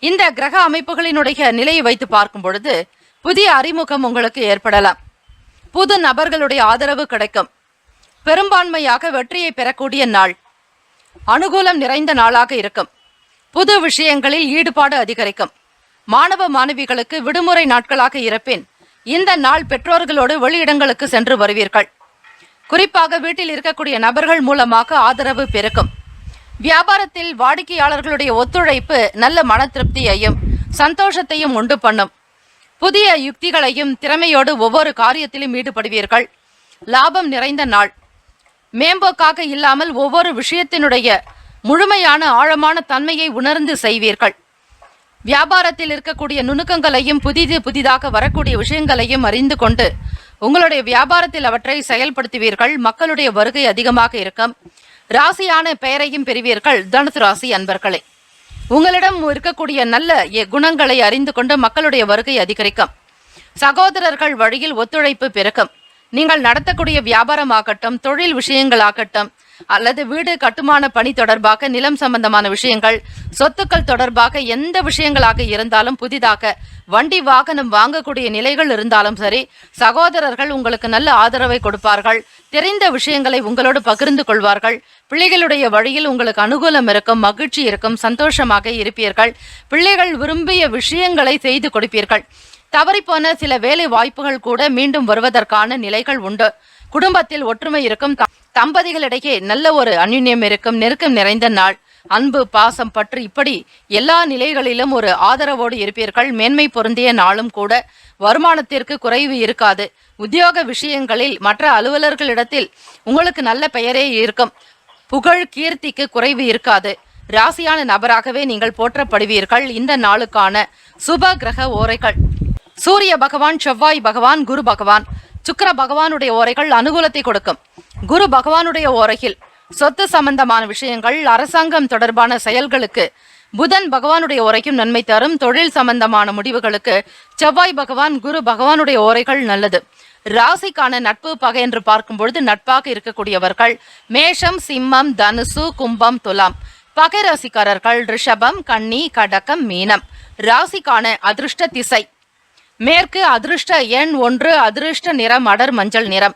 இந்த கிரக அமைப்புகளினுடைய நிலையை வைத்து பார்க்கும் பொழுது புதிய அறிமுகம் உங்களுக்கு ஏற்படலாம். புது நபர்களுடைய ஆதரவு கிடைக்கும். பெரும்பான்மையாக வெற்றியை பெறக்கூடிய நாள். அனுகூலம் நிறைந்த நாளாக இருக்கும். புது விஷயங்களில் ஈடுபாடு அதிகரிக்கும். மாணவ மாணவிகளுக்கு விடுமுறை நாட்களாக இருப்பின் இந்த நாள் பெற்றோர்களோடு வெளியிடங்களுக்கு சென்று வருவீர்கள். குறிப்பாக வீட்டில் இருக்கக்கூடிய நபர்கள் மூலமாக ஆதரவு பெருக்கும். வியாபாரத்தில் வாடிக்கையாளர்களுடைய ஒத்துழைப்பு நல்ல மன திருப்தியையும் சந்தோஷத்தையும் உண்டு பண்ணும். புதிய யுக்திகளையும் திறமையோடு ஒவ்வொரு காரியத்திலும் ஈடுபடுவீர்கள். லாபம் நிறைந்த நாள். மேம்போக்காக இல்லாமல் ஒவ்வொரு விஷயத்தினுடைய முழுமையான ஆழமான தன்மையை உணர்ந்து செய்வீர்கள். வியாபாரத்தில் இருக்கக்கூடிய நுணுக்கங்களையும் புதிதாக வரக்கூடிய விஷயங்களையும் அறிந்து கொண்டு உங்களுடைய வியாபாரத்தில் அவற்றை செயல்படுத்துவீர்கள். மக்களுடைய வருகை அதிகமாக இருக்கும். ராசியான பெயரையும் பெறுவீர்கள். தனுசு ராசி அன்பர்களே, உங்களிடம் இருக்கக்கூடிய நல்ல குணங்களை அறிந்து கொண்டு மக்களுடைய வருகை அதிகரிக்கும். சகோதரர்கள் வழியில் ஒத்துழைப்பு பெருக்கும். நீங்கள் நடத்தக்கூடிய வியாபாரமாகட்டும், தொழில் விஷயங்களாகட்டும், அல்லது வீடு கட்டுமான பணி தொடர்பாக, நிலம் சம்பந்தமான விஷயங்கள், சொத்துக்கள் தொடர்பாக எந்த விஷயங்களாக இருந்தாலும், புதிதாக வண்டி வாகனம் வாங்கக்கூடிய நிலைகள் இருந்தாலும் சரி, சகோதரர்கள் உங்களுக்கு நல்ல ஆதரவை கொடுப்பார்கள். தெரிந்த விஷயங்களை உங்களோடு பகிர்ந்து கொள்வார்கள். பிள்ளைகளுடைய வழியில் உங்களுக்கு அனுகூலம் இருக்கும், மகிழ்ச்சி இருக்கும், சந்தோஷமாக இருப்பீர்கள். பிள்ளைகள் விரும்பிய விஷயங்களை செய்து கொடுப்பீர்கள். தவறிப்போன சில வேலை வாய்ப்புகள் கூட மீண்டும் வருவதற்கான நிலைகள் உண்டு. குடும்பத்தில் ஒற்றுமை இருக்கும். தம்பதிகளிடையே நல்ல ஒரு அந்யுன்யம் இருக்கும். நெருக்கம் நிறைந்த நாள். அன்பு, பாசம், பற்று, இப்படி எல்லா நிலைகளிலும் ஒரு ஆதரவோடு இருப்பீர்கள். மேன்மை பொருந்திய நாளும் கூட. வருமானத்திற்கு குறைவு இருக்காது. உத்தியோக விஷயங்களில் மற்ற அலுவலர்களிடத்தில் உங்களுக்கு நல்ல பெயரே இருக்கும். புகழ், கீர்த்திக்கு குறைவு இருக்காது. ராசியான நபராகவே நீங்கள் போற்றப்படுவீர்கள். இந்த நாளுக்கான சுப கிரக ஓரைகள்: சூரிய பகவான், செவ்வாய் பகவான், குரு பகவான். சுக்கிர பகவானுடைய ஓரைகள் அனுகூலத்தை கொடுக்கும். குரு பகவானுடைய ஓரையில் சொத்து சம்பந்தமான விஷயங்கள், அரசாங்கம் தொடர்பான செயல்களுக்கு புதன் பகவானுடைய ஓரைக்கும் நன்மை தரும். தொழில் சம்பந்தமான முடிவுகளுக்கு செவ்வாய் பகவான், குரு பகவானுடைய ஓரைகள் நல்லது. ராசிக்கான நட்பு பகை என்று பார்க்கும் பொழுது நட்பாக இருக்கக்கூடியவர்கள் மேஷம், சிம்மம், தனுசு, கும்பம், துலாம். பகை ராசிக்காரர்கள் ரிஷபம், கன்னி, கடகம், மீனம். ராசிக்கான அதிர்ஷ்ட திசை மேற்கு. அதிர்ஷ்ட எண் 1. அதிர்ஷ்ட நிறம் அடர் மஞ்சள் நிறம்.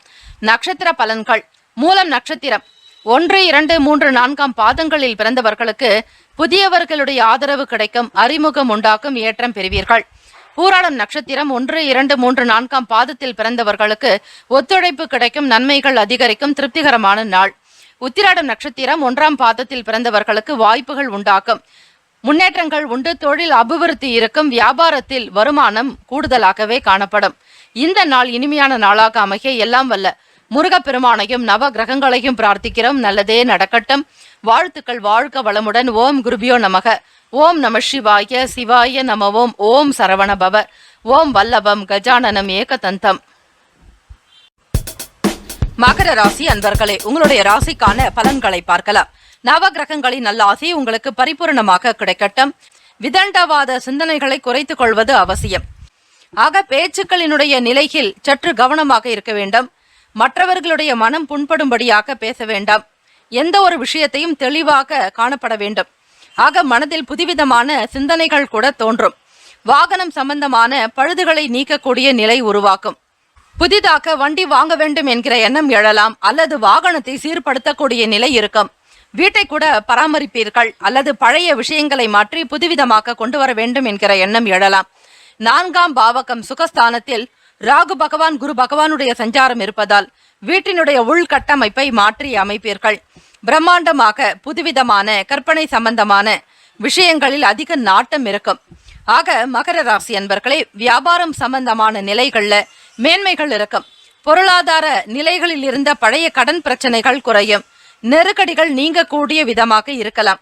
நட்சத்திர பலன்கள்: மூலம் நட்சத்திரம் 1, 2, 3, 4ஆம் பாதங்களில் பிறந்தவர்களுக்கு புதியவர்களுடைய ஆதரவு கிடைக்கும். அறிமுகம் உண்டாக்கும். ஏற்றம் பெறுவீர்கள். பூராடம் நட்சத்திரம் 1, 2, 3, 4ஆம் பாதத்தில் பிறந்தவர்களுக்கு ஒத்துழைப்பு கிடைக்கும். நன்மைகள் அதிகரிக்கும். திருப்திகரமான நாள். உத்திராடம் நட்சத்திரம் 1ஆம் பாதத்தில் பிறந்தவர்களுக்கு வாய்ப்புகள் உண்டாக்கும். முன்னேற்றங்கள் உண்டு. தொழில் அபிவிருத்தி இருக்கும். வியாபாரத்தில் வருமானம் கூடுதலாகவே காணப்படும். இந்த நாள் இனிமையான நாளாக அமைய எல்லாம் வல்ல முருகப்பெருமானையும் நவ கிரகங்களையும் பிரார்த்திக்கிறோம். நல்லதே நடக்கட்டும். வாழ்த்துக்கள். வாழ்க வளமுடன். ஓம் குருபியோ நமக. ஓம் நம சிவாய. சிவாய நமவோம். ஓம் சரவணபவ. ஓம் வல்லபம் கஜானனம் ஏகதந்தம். மகர ராசி அன்பர்களே, உங்களுடைய ராசிக்கான பலன்களை பார்க்கலாம். நவ கிரகங்களின் நல்ல ஆசை உங்களுக்கு பரிபூர்ணமாக கிடைக்கட்டும். விதண்டவாத சிந்தனைகளை குறைத்துக் கொள்வது அவசியம். ஆக பேச்சுக்களினுடைய நிலையில் சற்று கவனமாக இருக்க வேண்டும். மற்றவர்களுடைய மனம் புண்படும்படியாக பேச வேண்டாம். எந்த ஒரு விஷயத்தையும் தெளிவாக காணப்பட வேண்டும். ஆக மனதில் புதுவிதமான சிந்தனைகள் கூட தோன்றும். வாகனம் சம்பந்தமான பழுதுகளை நீக்கக்கூடிய நிலை உருவாக்கும். புதிதாக வண்டி வாங்க வேண்டும் என்கிற எண்ணம் எழலாம், அல்லது வாகனத்தை சீர்படுத்தக்கூடிய நிலை இருக்கும். வீட்டை கூட பராமரிப்பீர்கள், அல்லது பழைய விஷயங்களை மாற்றி புதுவிதமாக கொண்டு வர வேண்டும் என்கிற எண்ணம் எழலாம். 4ஆம் பாவகம் சுகஸ்தானத்தில் ராகு பகவான் குரு பகவானுடைய சஞ்சாரம் இருப்பதால் வீட்டினுடைய உள்கட்டமைப்பை மாற்றி அமைப்பீர்கள். பிரம்மாண்டமாக புதுவிதமான கற்பனை சம்பந்தமான விஷயங்களில் அதிக நாட்டம் இருக்கும். ஆக மகர ராசி அன்பர்களே, வியாபாரம் சம்பந்தமான நிலைகள்ல மேன்மைகள் இருக்கும். பொருளாதார நிலைகளில் இருந்த பழைய கடன் பிரச்சனைகள் குறையும். நெருக்கடிகள் நீங்கக்கூடிய விதமாக இருக்கலாம்.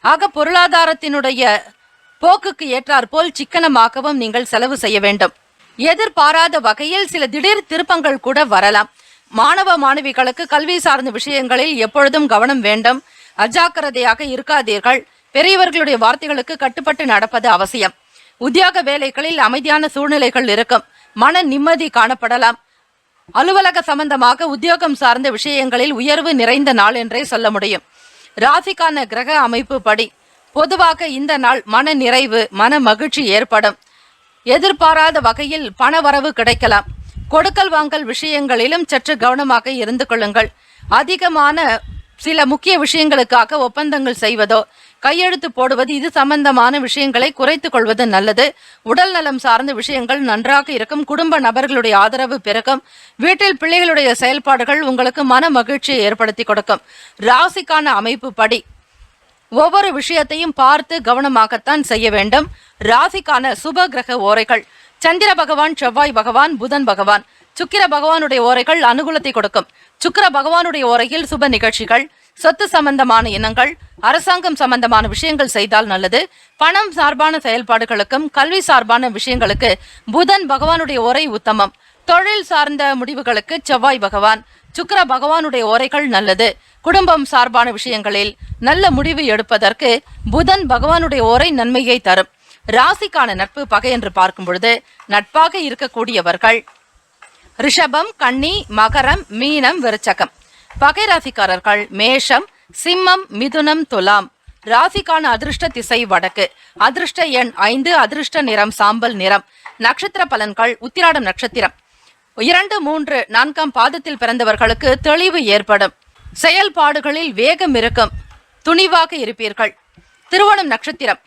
ஆக பொருளாதாரத்தினுடைய போக்குக்கு ஏற்றாற்போல் சிக்கனமாகவும் நீங்கள் செலவு செய்ய வேண்டும். எதிர்பாராத வகையில் சில திடீர் திருப்பங்கள் கூட வரலாம். மாணவ மாணவிகளுக்கு கல்வி சார்ந்த விஷயங்களில் எப்பொழுதும் கவனம் வேண்டும். அஜாக்கிரதையாக இருக்காதீர்கள். பெரியவர்களுடைய வார்த்தைகளுக்கு கட்டுப்பட்டு நடப்பது அவசியம். உத்தியோக வேலைகளில் அமைதியான சூழ்நிலைகள் இருக்கும். மன நிம்மதி காணப்படலாம். அலுவலக சம்பந்தமாக உத்தியோகம் சார்ந்த விஷயங்களில் உயர்வு நிறைந்த நாள் என்றே சொல்ல முடியும். ராசிக்கான கிரக அமைப்பு படி பொதுவாக இந்த நாள் மன நிறைவு, மன மகிழ்ச்சி ஏற்படும். எதிர்பாராத வகையில் பண வரவு கிடைக்கலாம். கொடுக்கல் வாங்கல் விஷயங்களிலும் சற்று கவனமாக இருந்து கொள்ளுங்கள். அதிகமான சில முக்கிய விஷயங்களுக்காக ஒப்பந்தங்கள் செய்வதோ கையெழுத்து போடுவது, இது சம்பந்தமான விஷயங்களை குறைத்துக் கொள்வது நல்லது. உடல் நலம் சார்ந்த விஷயங்கள் நன்றாக இருக்கும். குடும்ப நபர்களுடைய ஆதரவு பெருக்கும். வீட்டில் பிள்ளைகளுடைய செயல்பாடுகள் உங்களுக்கு மன மகிழ்ச்சியை ஏற்படுத்தி கொடுக்கும். ராசிக்கான அமைப்பு படி ஒவ்வொரு விஷயத்தையும் பார்த்து கவனமாகத்தான் செய்ய வேண்டும். ராசிக்கான சுப கிரக ஓரைகள்: சந்திர பகவான், செவ்வாய் பகவான், புதன் பகவான். சுக்கிர பகவானுடைய ஓரைகள் அனுகூலத்தை கொடுக்கும். சுக்கிர பகவானுடைய ஓரையில் சுப நிகழ்ச்சிகள், சொத்து சம்பந்தமான எண்ணங்கள், அரசாங்கம் சம்பந்தமான விஷயங்கள் செய்தால் நல்லது. பணம் சார்பான செயல்பாடுகளுக்கும் கல்வி சார்பான விஷயங்களுக்கு புதன் பகவானுடைய ஓரை உத்தமம். தொழில் சார்ந்த முடிவுகளுக்கு செவ்வாய் பகவான், சுக்கிர பகவானுடைய ஓரைகள் நல்லது. குடும்பம் சார்பான விஷயங்களில் நல்ல முடிவு எடுப்பதற்கு புதன் பகவானுடைய ஓரை நன்மையை தரும். ராசிக்கான நட்பு பகை என்று பார்க்கும் பொழுது நட்பாக இருக்கக்கூடியவர்கள் ரிஷபம், கன்னி, மகரம், மீனம், விருச்சகம். பகை ராசிக்காரர்கள் மேஷம், சிம்மம், மிதுனம், துலாம். ராசிக்கான அதிர்ஷ்ட திசை வடக்கு. அதிர்ஷ்ட எண் 5. அதிர்ஷ்ட நிறம் சாம்பல் நிறம். நட்சத்திர பலன்கள்: உத்திராடம் நட்சத்திரம் 2, 3, 4ஆம் பாதத்தில் பிறந்தவர்களுக்கு தெளிவு ஏற்படும். செயல்பாடுகளில் வேகம் இருக்கும். துணிவாக இருப்பீர்கள். திருவோணம் நட்சத்திரம்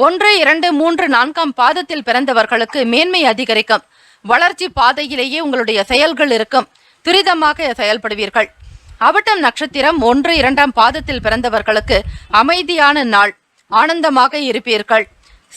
1, 2, 3, 4ஆம் பாதத்தில் பிறந்தவர்களுக்கு மேன்மை அதிகரிக்கும். வளர்ச்சி பாதையிலேயே உங்களுடைய செயல்கள் இருக்கும். துரிதமாக செயல்படுவீர்கள். அவிட்டம் நட்சத்திரம் 1, 2ஆம் பாதத்தில் பிறந்தவர்களுக்கு அமைதியான நாள். ஆனந்தமாக இருப்பீர்கள்.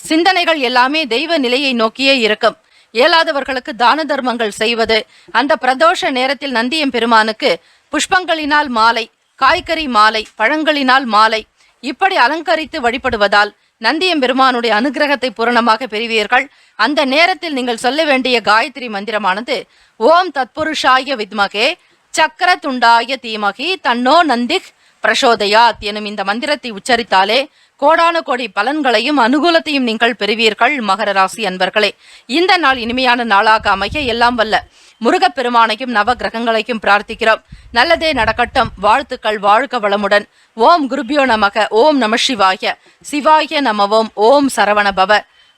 சிந்தனைகள் எல்லாமே தெய்வ நிலையை நோக்கியே இருக்கும். இயலாதவர்களுக்கு தான தர்மங்கள் செய்வது, அந்த பிரதோஷ நேரத்தில் நந்தியம் பெருமானுக்கு புஷ்பங்களினால் மாலை, காய்கறி மாலை, பழங்களினால் மாலை இப்படி அலங்கரித்து வழிபடுவதால் நந்தியம் பெருமானுடைய அனுகிரகத்தை பூரணமாக பெறுவீர்கள். அந்த நேரத்தில் நீங்கள் சொல்ல வேண்டிய காயத்ரி மந்திரமானது ஓம் தத்புருஷாய வித்மகே சக்கர துண்டாய தீமகி தன்னோ நந்திக் பிரசோதயாத் எனும் இந்த மந்திரத்தை உச்சரித்தாலே கோடான கோடி பலன்களையும் அனுகூலத்தையும் நீங்கள் பெறுவீர்கள். மகர ராசி அன்பர்களே, இந்த நாள் இனிமையான நாளாக அமைய எல்லாம் வல்ல முருகப்பெருமானையும் நவ கிரகங்களையும் பிரார்த்திக்கிறோம். நல்லதே நடக்கட்டும். வாழ்த்துக்கள். வாழ்க வளமுடன். ஓம் குருபியோ நமக. ஓம் நம சிவாய. சிவாய நமவோம். ஓம் சரவண பவ.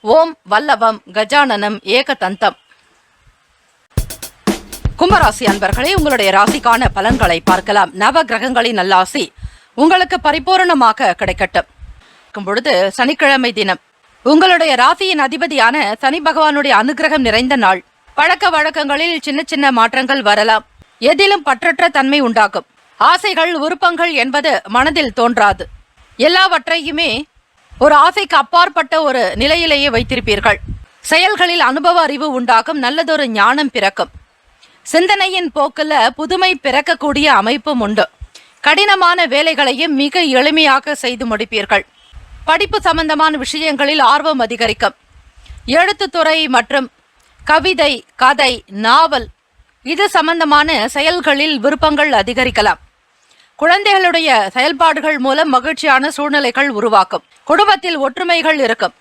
ஓம் வல்லவம் கஜானனம் ஏகதந்தம். கும்பராசி அன்பர்களே, உங்களுடைய ராசிக்கான பலன்களை பார்க்கலாம். நவ கிரகங்களின் நல்லாசி உங்களுக்கு பரிபூரணமாக கிடைக்கட்டும். பொழுது சனிக்கிழமை தினம் உங்களுடைய ராசியின் அதிபதியான சனி பகவானுடைய அனுகிரகம் நிறைந்த நாள். பழக்க வழக்கங்களில் சின்ன சின்ன மாற்றங்கள் வரலாம். எதிலும் பற்றற்ற தன்மை உண்டாகும். ஆசைகள், விருப்பங்கள் என்பது மனதில் தோன்றாது. எல்லாவற்றையுமே ஒரு ஆசைக்கு அப்பாற்பட்ட ஒரு நிலையிலேயே வைத்திருப்பீர்கள். செயல்களில் அனுபவ அறிவு உண்டாகும். நல்லதொரு ஞானம் பிறக்கும். சிந்தனையின் போக்குல புதுமை பிறக்கக்கூடிய அமைப்பும் உண்டு. கடினமான வேலைகளையும் மிக எளிமையாக செய்து முடிப்பீர்கள். படிப்பு சம்பந்தமான விஷயங்களில் ஆர்வம் அதிகரிக்கும். எழுத்துத்துறை மற்றும் கவிதை, கதை, நாவல் இது சம்பந்தமான செயல்களில் விருப்பங்கள் அதிகரிக்கலாம். குழந்தைகளுடைய செயல்பாடுகள் மூலம் மகிழ்ச்சியான சூழ்நிலைகள் உருவாக்கும். குடும்பத்தில் ஒற்றுமைகள் இருக்கும்.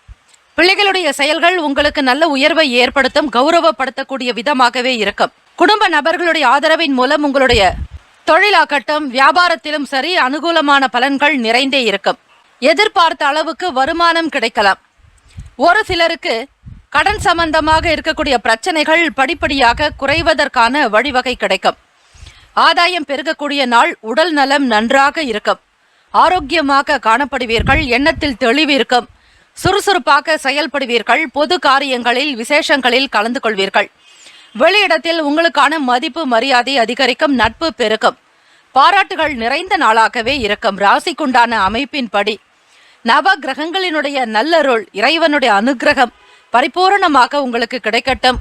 பிள்ளைகளுடைய செயல்கள் உங்களுக்கு நல்ல உயர்வை ஏற்படுத்தும். கௌரவப்படுத்தக்கூடிய விதமாகவே இருக்கும். குடும்ப நபர்களுடைய ஆதரவின் மூலம் உங்களுடைய தொழிலாகட்டும், வியாபாரத்திலும் சரி அனுகூலமான பலன்கள் நிறைந்தே இருக்கும். எதிர்பார்த்த அளவுக்கு வருமானம் கிடைக்கலாம். ஒரு சிலருக்கு கடன் சம்பந்தமாக இருக்கக்கூடிய பிரச்சனைகள் படிப்படியாக குறைவதற்கான வழிவகை கிடைக்கும். ஆதாயம் பெருகக்கூடிய நாள். உடல் நலம் நன்றாக இருக்கும். ஆரோக்கியமாக காணப்படுவீர்கள். எண்ணத்தில் தெளிவு இருக்கும். சுறுசுறுப்பாக செயல்படுவீர்கள். பொது காரியங்களில் விசேஷங்களில் கலந்து கொள்வீர்கள். வெளியிடத்தில் உங்களுக்கான மதிப்பு மரியாதை அதிகரிக்கும். நட்பு பெருகும். பாராட்டுகள் நிறைந்த நாளாகவே இருக்கும். ராசிக்குண்டான அமைப்பின்படி நவ கிரகங்களினுடைய நல்லருள், இறைவனுடைய அனுகிரகம் பரிபூரணமாக உங்களுக்கு கிடைக்கட்டும்.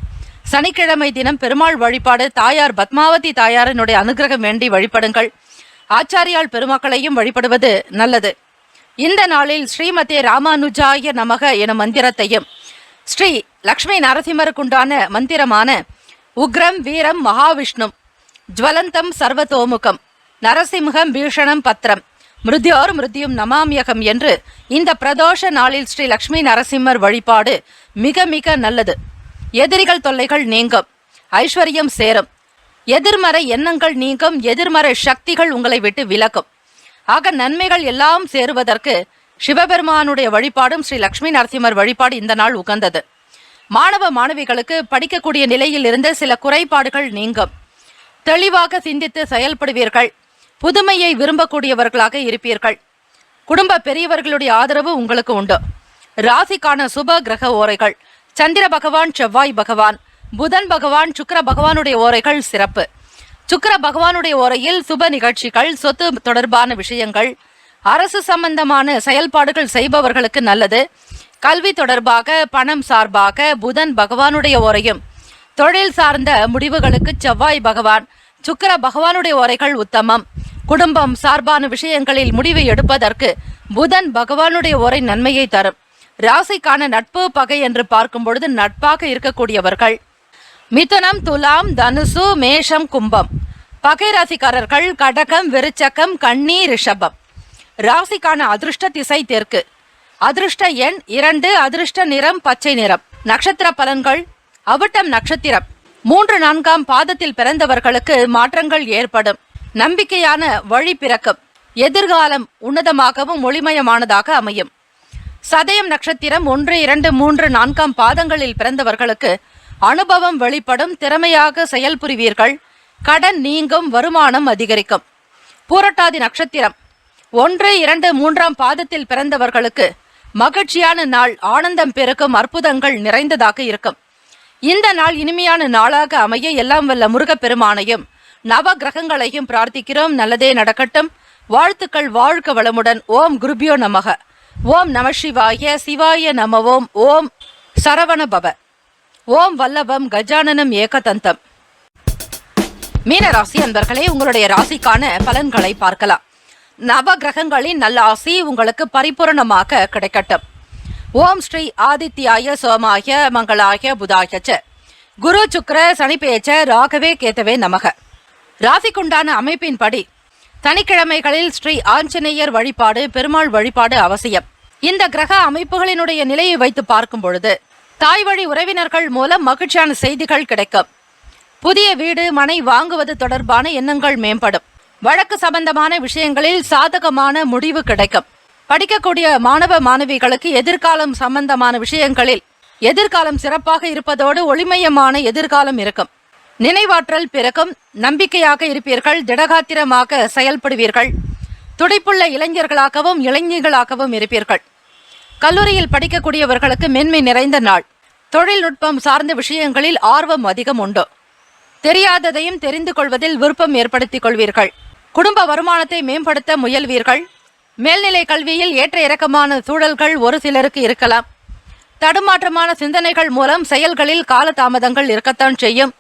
சனிக்கிழமை தினம் பெருமாள் வழிபாடு, தாயார் பத்மாவதி தாயாரினுடைய அனுகிரகம் வேண்டி வழிபடுங்கள். ஆச்சாரியால் பெருமக்களையும் வழிபடுவது நல்லது. இந்த நாளில் ஸ்ரீமதே ராமானுஜாய நமக எனும் மந்திரத்தையும், ஸ்ரீ லக்ஷ்மி நரசிம்மருக்குண்டான மந்திரமான உக்ரம் வீரம் மகாவிஷ்ணும் ஜ்வலந்தம் சர்வதோமுகம் நரசிம்ஹம் பீஷணம் பத்ரம் மிருத்யோர் மிருத்யும் நமாமியகம் என்று இந்த பிரதோஷ நாளில் ஸ்ரீ லக்ஷ்மி நரசிம்மர் வழிபாடு மிக மிக நல்லது. எதிரிகள் தொல்லைகள் நீங்கும். ஐஸ்வர்யம் சேரும். எதிர்மறை எண்ணங்கள் நீங்கும். எதிர்மறை சக்திகள் உங்களை விட்டு விலகும். ஆக நன்மைகள் எல்லாம் சேருவதற்கு சிவபெருமானுடைய வழிபாடும் ஸ்ரீ லக்ஷ்மி நரசிம்மர் வழிபாடு இந்த நாள் உகந்தது. மாணவ மாணவிகளுக்கு படிக்கக்கூடிய நிலையில் இருந்த சில குறைபாடுகள் நீங்கும். தெளிவாக சிந்தித்து செயல்படுவீர்கள். புதுமையை விரும்பக்கூடியவர்களாக இருப்பீர்கள். குடும்ப பெரியவர்களுடைய ஆதரவு உங்களுக்கு உண்டு. ராசிக்கான சுப கிரக ஓரைகள்: சந்திர பகவான், செவ்வாய் பகவான், புதன் பகவான், சுக்கிர பகவானுடைய ஓரைகள் சிறப்பு. சுக்கிர பகவானுடைய ஓரையில் சுப நிகழ்ச்சிகள், சொத்து தொடர்பான விஷயங்கள், அரசு சம்பந்தமான செயல்பாடுகள் செய்பவர்களுக்கு நல்லது. கல்வி தொடர்பாக, பணம் சார்பாக புதன் பகவானுடைய ஓரையும், தொழில் சார்ந்த முடிவுகளுக்கு செவ்வாய் பகவான், சுக்கிர பகவானுடைய ஓரைகள் உத்தமம். குடும்பம் சார்பான விஷயங்களில் முடிவு எடுப்பதற்கு புதன் பகவானுடைய ஓரை நன்மையை தரும். ராசிக்கான நட்பு பகை என்று பார்க்கும் பொழுது நட்பாக இருக்கக்கூடியவர்கள் மிதுனம், துலாம், தனுசு, மேஷம், கும்பம். பகை ராசிக்காரர்கள் கடகம், விருச்சகம், கன்னி, ரிஷபம். ராசிக்கான அதிர்ஷ்ட திசை தெற்கு. அதிர்ஷ்ட எண் 2. அதிர்ஷ்ட நிறம் பச்சை நிறம். நட்சத்திர பலன்கள்: அவிட்டம் நட்சத்திரம் 3-4 பாதத்தில் பிறந்தவர்களுக்கு மாற்றங்கள் ஏற்படும். நம்பிக்கையான வழி பிறக்கும். எதிர்காலம் உன்னதமாகவும் ஒளிமயமானதாக அமையும். சதயம் நட்சத்திரம் 1, 2, 3, 4 பாதங்களில் பிறந்தவர்களுக்கு அனுபவம் வெளிப்படும். திறமையாக செயல்புரிவீர்கள். கடன் நீங்கும். வருமானம் அதிகரிக்கும். பூரட்டாதி நட்சத்திரம் 1, 2, 3 பாதத்தில் பிறந்தவர்களுக்கு மகிழ்ச்சியான நாள். ஆனந்தம் பெருக்கும். அற்புதங்கள் நிறைந்ததாக இருக்கும். இந்த நாள் இனிமையான நாளாக அமைய எல்லாம் வல்ல முருகப்பெருமானையும் நவ கிரகங்களையும் பிரார்த்திக்கிறோம். நல்லதே நடக்கட்டும். வாழ்த்துக்கள். வாழ்க வளமுடன். ஓம் குருபியோ நமக. ஓம் நம சிவாய. சிவாய நம. ஓம் சரவண பவ. ஓம் வல்லபம் கஜானனம் ஏகதந்தம். மீனராசி அன்பர்களே, உங்களுடைய ராசிக்கான பலன்களை பார்க்கலாம். நவ கிரகங்களின் நல்ல ஆசி உங்களுக்கு பரிபூரணமாக கிடைக்கட்டும். ஓம் ஸ்ரீ ஆதித்யாய சோமாய மங்களாய புதாய ச குரு சுக்கிர சனிப்பேச்ச ராகவே கேத்தவே நமக. ராசிக்குண்டான அமைப்பின்படி சனிக்கிழமைகளில் ஸ்ரீ ஆஞ்சநேயர் வழிபாடு, பெருமாள் வழிபாடு அவசியம். இந்த கிரக அமைப்புகளினுடைய நிலையை வைத்து பார்க்கும் பொழுது தாய் வழி உறவினர்கள் மூலம் மகிழ்ச்சியான செய்திகள் கிடைக்கும். புதிய வீடு மனை வாங்குவது தொடர்பான எண்ணங்கள் மேம்படும். வழக்கு சம்பந்தமான விஷயங்களில் சாதகமான முடிவு கிடைக்கும். படிக்கக்கூடிய மாணவ மாணவிகளுக்கு எதிர்காலம் சம்பந்தமான விஷயங்களில் எதிர்காலம் சிறப்பாக இருப்பதோடு ஒளிமயமான எதிர்காலம் இருக்கும். நினைவாற்றல் பிறக்கும். நம்பிக்கையாக இருப்பீர்கள். திடகாத்திரமாக செயல்படுவீர்கள். துடிப்புள்ள இளைஞர்களாகவும் இளைஞர்களாகவும் இருப்பீர்கள். கல்லூரியில் படிக்கக்கூடியவர்களுக்கு மென்மை நிறைந்த நாள். தொழில்நுட்பம் சார்ந்த விஷயங்களில் ஆர்வம் அதிகம் உண்டு. தெரியாததையும் தெரிந்து கொள்வதில் விருப்பம் ஏற்படுத்திக் கொள்வீர்கள். குடும்ப வருமானத்தை மேம்படுத்த முயல்வீர்கள். மேல்நிலை கல்வியில் ஏற்ற இறக்கமான சூழல்கள் ஒரு சிலருக்கு இருக்கலாம். தடுமாற்றமான சிந்தனைகள் மூலம் செயல்களில் காலதாமதங்கள் இருக்கத்தான் செய்யும்.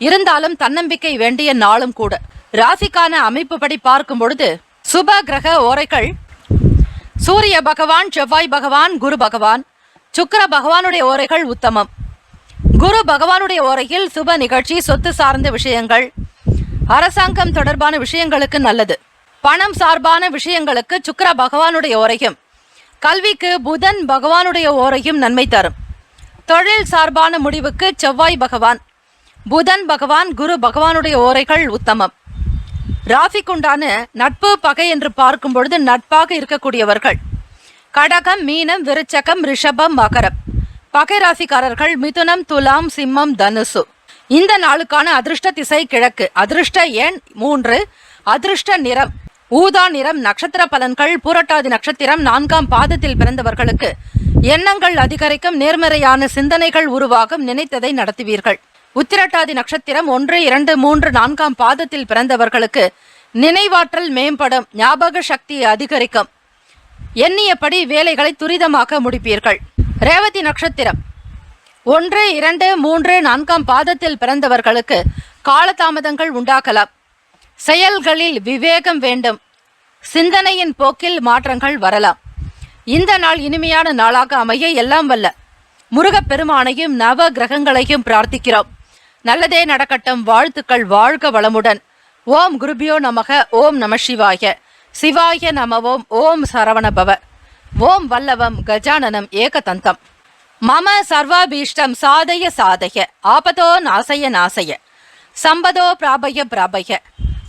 இருந்தாலும் தன்னம்பிக்கை வேண்டிய நாளும் கூட. ராசிக்கான அமைப்புப்படி பார்க்கும் பொழுது சுப கிரக ஓரைகள்: சூரிய பகவான், செவ்வாய் பகவான், குரு பகவான். சுக்கிர பகவானுடைய ஓரைகள் உத்தமம். குரு பகவானுடைய ஓரையில் சுப நிகழ்ச்சி, சொத்து சார்ந்த விஷயங்கள், அரசாங்கம் தொடர்பான விஷயங்களுக்கு நல்லது. பணம் சார்பான விஷயங்களுக்கு சுக்கிர பகவானுடைய ஓரையும், கல்விக்கு புதன் பகவானுடைய ஓரையும் நன்மை தரும். தொழில் சார்பான முடிவுக்கு செவ்வாய் பகவான், புதன் பகவான், குரு பகவானுடைய ஓரைகள் உத்தமம். ராசிக்குண்டான நட்பு பகை என்று பார்க்கும் பொழுது நட்பாக இருக்கக்கூடியவர்கள் கடகம், மீனம், விருச்சகம், ரிஷபம், மகரம். பகை ராசிக்காரர்கள் மிதுனம், துலாம், சிம்மம், தனுசு. இந்த நாளுக்கான அதிர்ஷ்ட திசை கிழக்கு. அதிர்ஷ்ட எண் 3. அதிர்ஷ்ட நிறம் ஊதா நிறம். நட்சத்திர பலன்கள்: பூரட்டாதி நட்சத்திரம் 4ஆம் பாதத்தில் பிறந்தவர்களுக்கு எண்ணங்கள் அதிகரிக்கும், நேர்மறையான சிந்தனைகள் உருவாகும், நினைத்ததை நடத்துவீர்கள். உத்திரட்டாதி நட்சத்திரம் 1, 2, 3, 4ஆம் பாதத்தில் பிறந்தவர்களுக்கு நினைவாற்றல் மேம்படும், ஞாபக சக்தி அதிகரிக்கும், எண்ணியபடி வேலைகளை துரிதமாக முடிப்பீர்கள். ரேவதி நட்சத்திரம் 1, 2, 3, 4ஆம் பாதத்தில் பிறந்தவர்களுக்கு காலதாமதங்கள் உண்டாகலாம். செயல்களில் விவேகம் வேண்டும். சிந்தனையின் போக்கில் மாற்றங்கள் வரலாம். இந்த நாள் இனிமையான நாளாக அமைய எல்லாம் வல்ல முருகப்பெருமானையும் நவ கிரகங்களையும் பிரார்த்திக்கிறோம். நல்லதே நடக்கட்டும். வாழ்த்துக்கள். வாழ்க வளமுடன். ஓம் குருபியோ நமக. ஓம் நம சிவாய. சிவாய நமவோம். ஓம் சரவணபவ. ஓம் வல்லவம் கஜானனம் ஏகதந்தம். மம சர்வாபீஷ்டம் சாதய சாதய. ஆபதோ நாசய நாசய. சம்பதோ பிராபய பிராபய.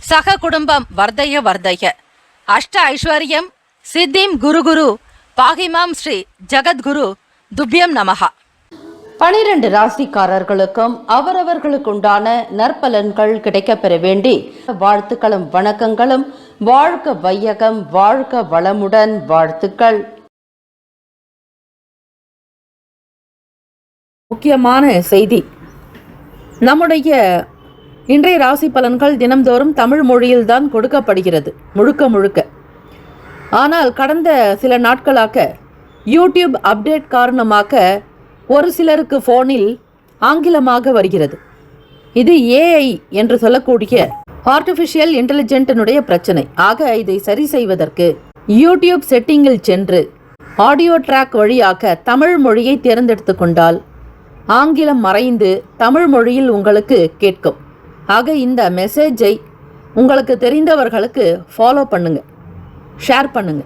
சக குடும்பம் வர்தய வர்தய. அஷ்ட ஐஸ்வர்யம் சித்திம் குரு குரு பாகிமாம் ஸ்ரீ ஜகத்குரு துப்யம் நமஹா. 12 ராசிக்காரர்களுக்கும் அவரவர்களுக்குண்டான நற்பலன்கள் கிடைக்கப் பெற வேண்டி வாழ்த்துக்களும் வணக்கங்களும். வாழ்க வையகம், வாழ்க வளமுடன். வாழ்த்துக்கள். முக்கியமான செய்தி. நம்முடைய இன்றைய ராசி பலன்கள் தினம்தோறும் தமிழ் மொழியில்தான் கொடுக்கப்படுகிறது முழுக்க முழுக்க. ஆனால் கடந்த சில நாட்களாக யூடியூப் அப்டேட் காரணமாக ஒரு சிலருக்கு ஃபோனில் ஆங்கிலமாக வருகிறது. இது ஏஐ என்று சொல்லக்கூடிய ஆர்டிஃபிஷியல் இன்டெலிஜென்ட்டினுடைய பிரச்சனை. ஆக இதை சரி செய்வதற்கு யூடியூப் செட்டிங்கில் சென்று ஆடியோ ட்ராக் வழியாக தமிழ் மொழியை தேர்ந்தெடுத்து கொண்டால் ஆங்கிலம் மறைந்து தமிழ் மொழியில் உங்களுக்கு கேட்கும். ஆக இந்த மெசேஜை உங்களுக்கு தெரிந்தவர்களுக்கு ஃபாலோ பண்ணுங்க, ஷேர் பண்ணுங்க.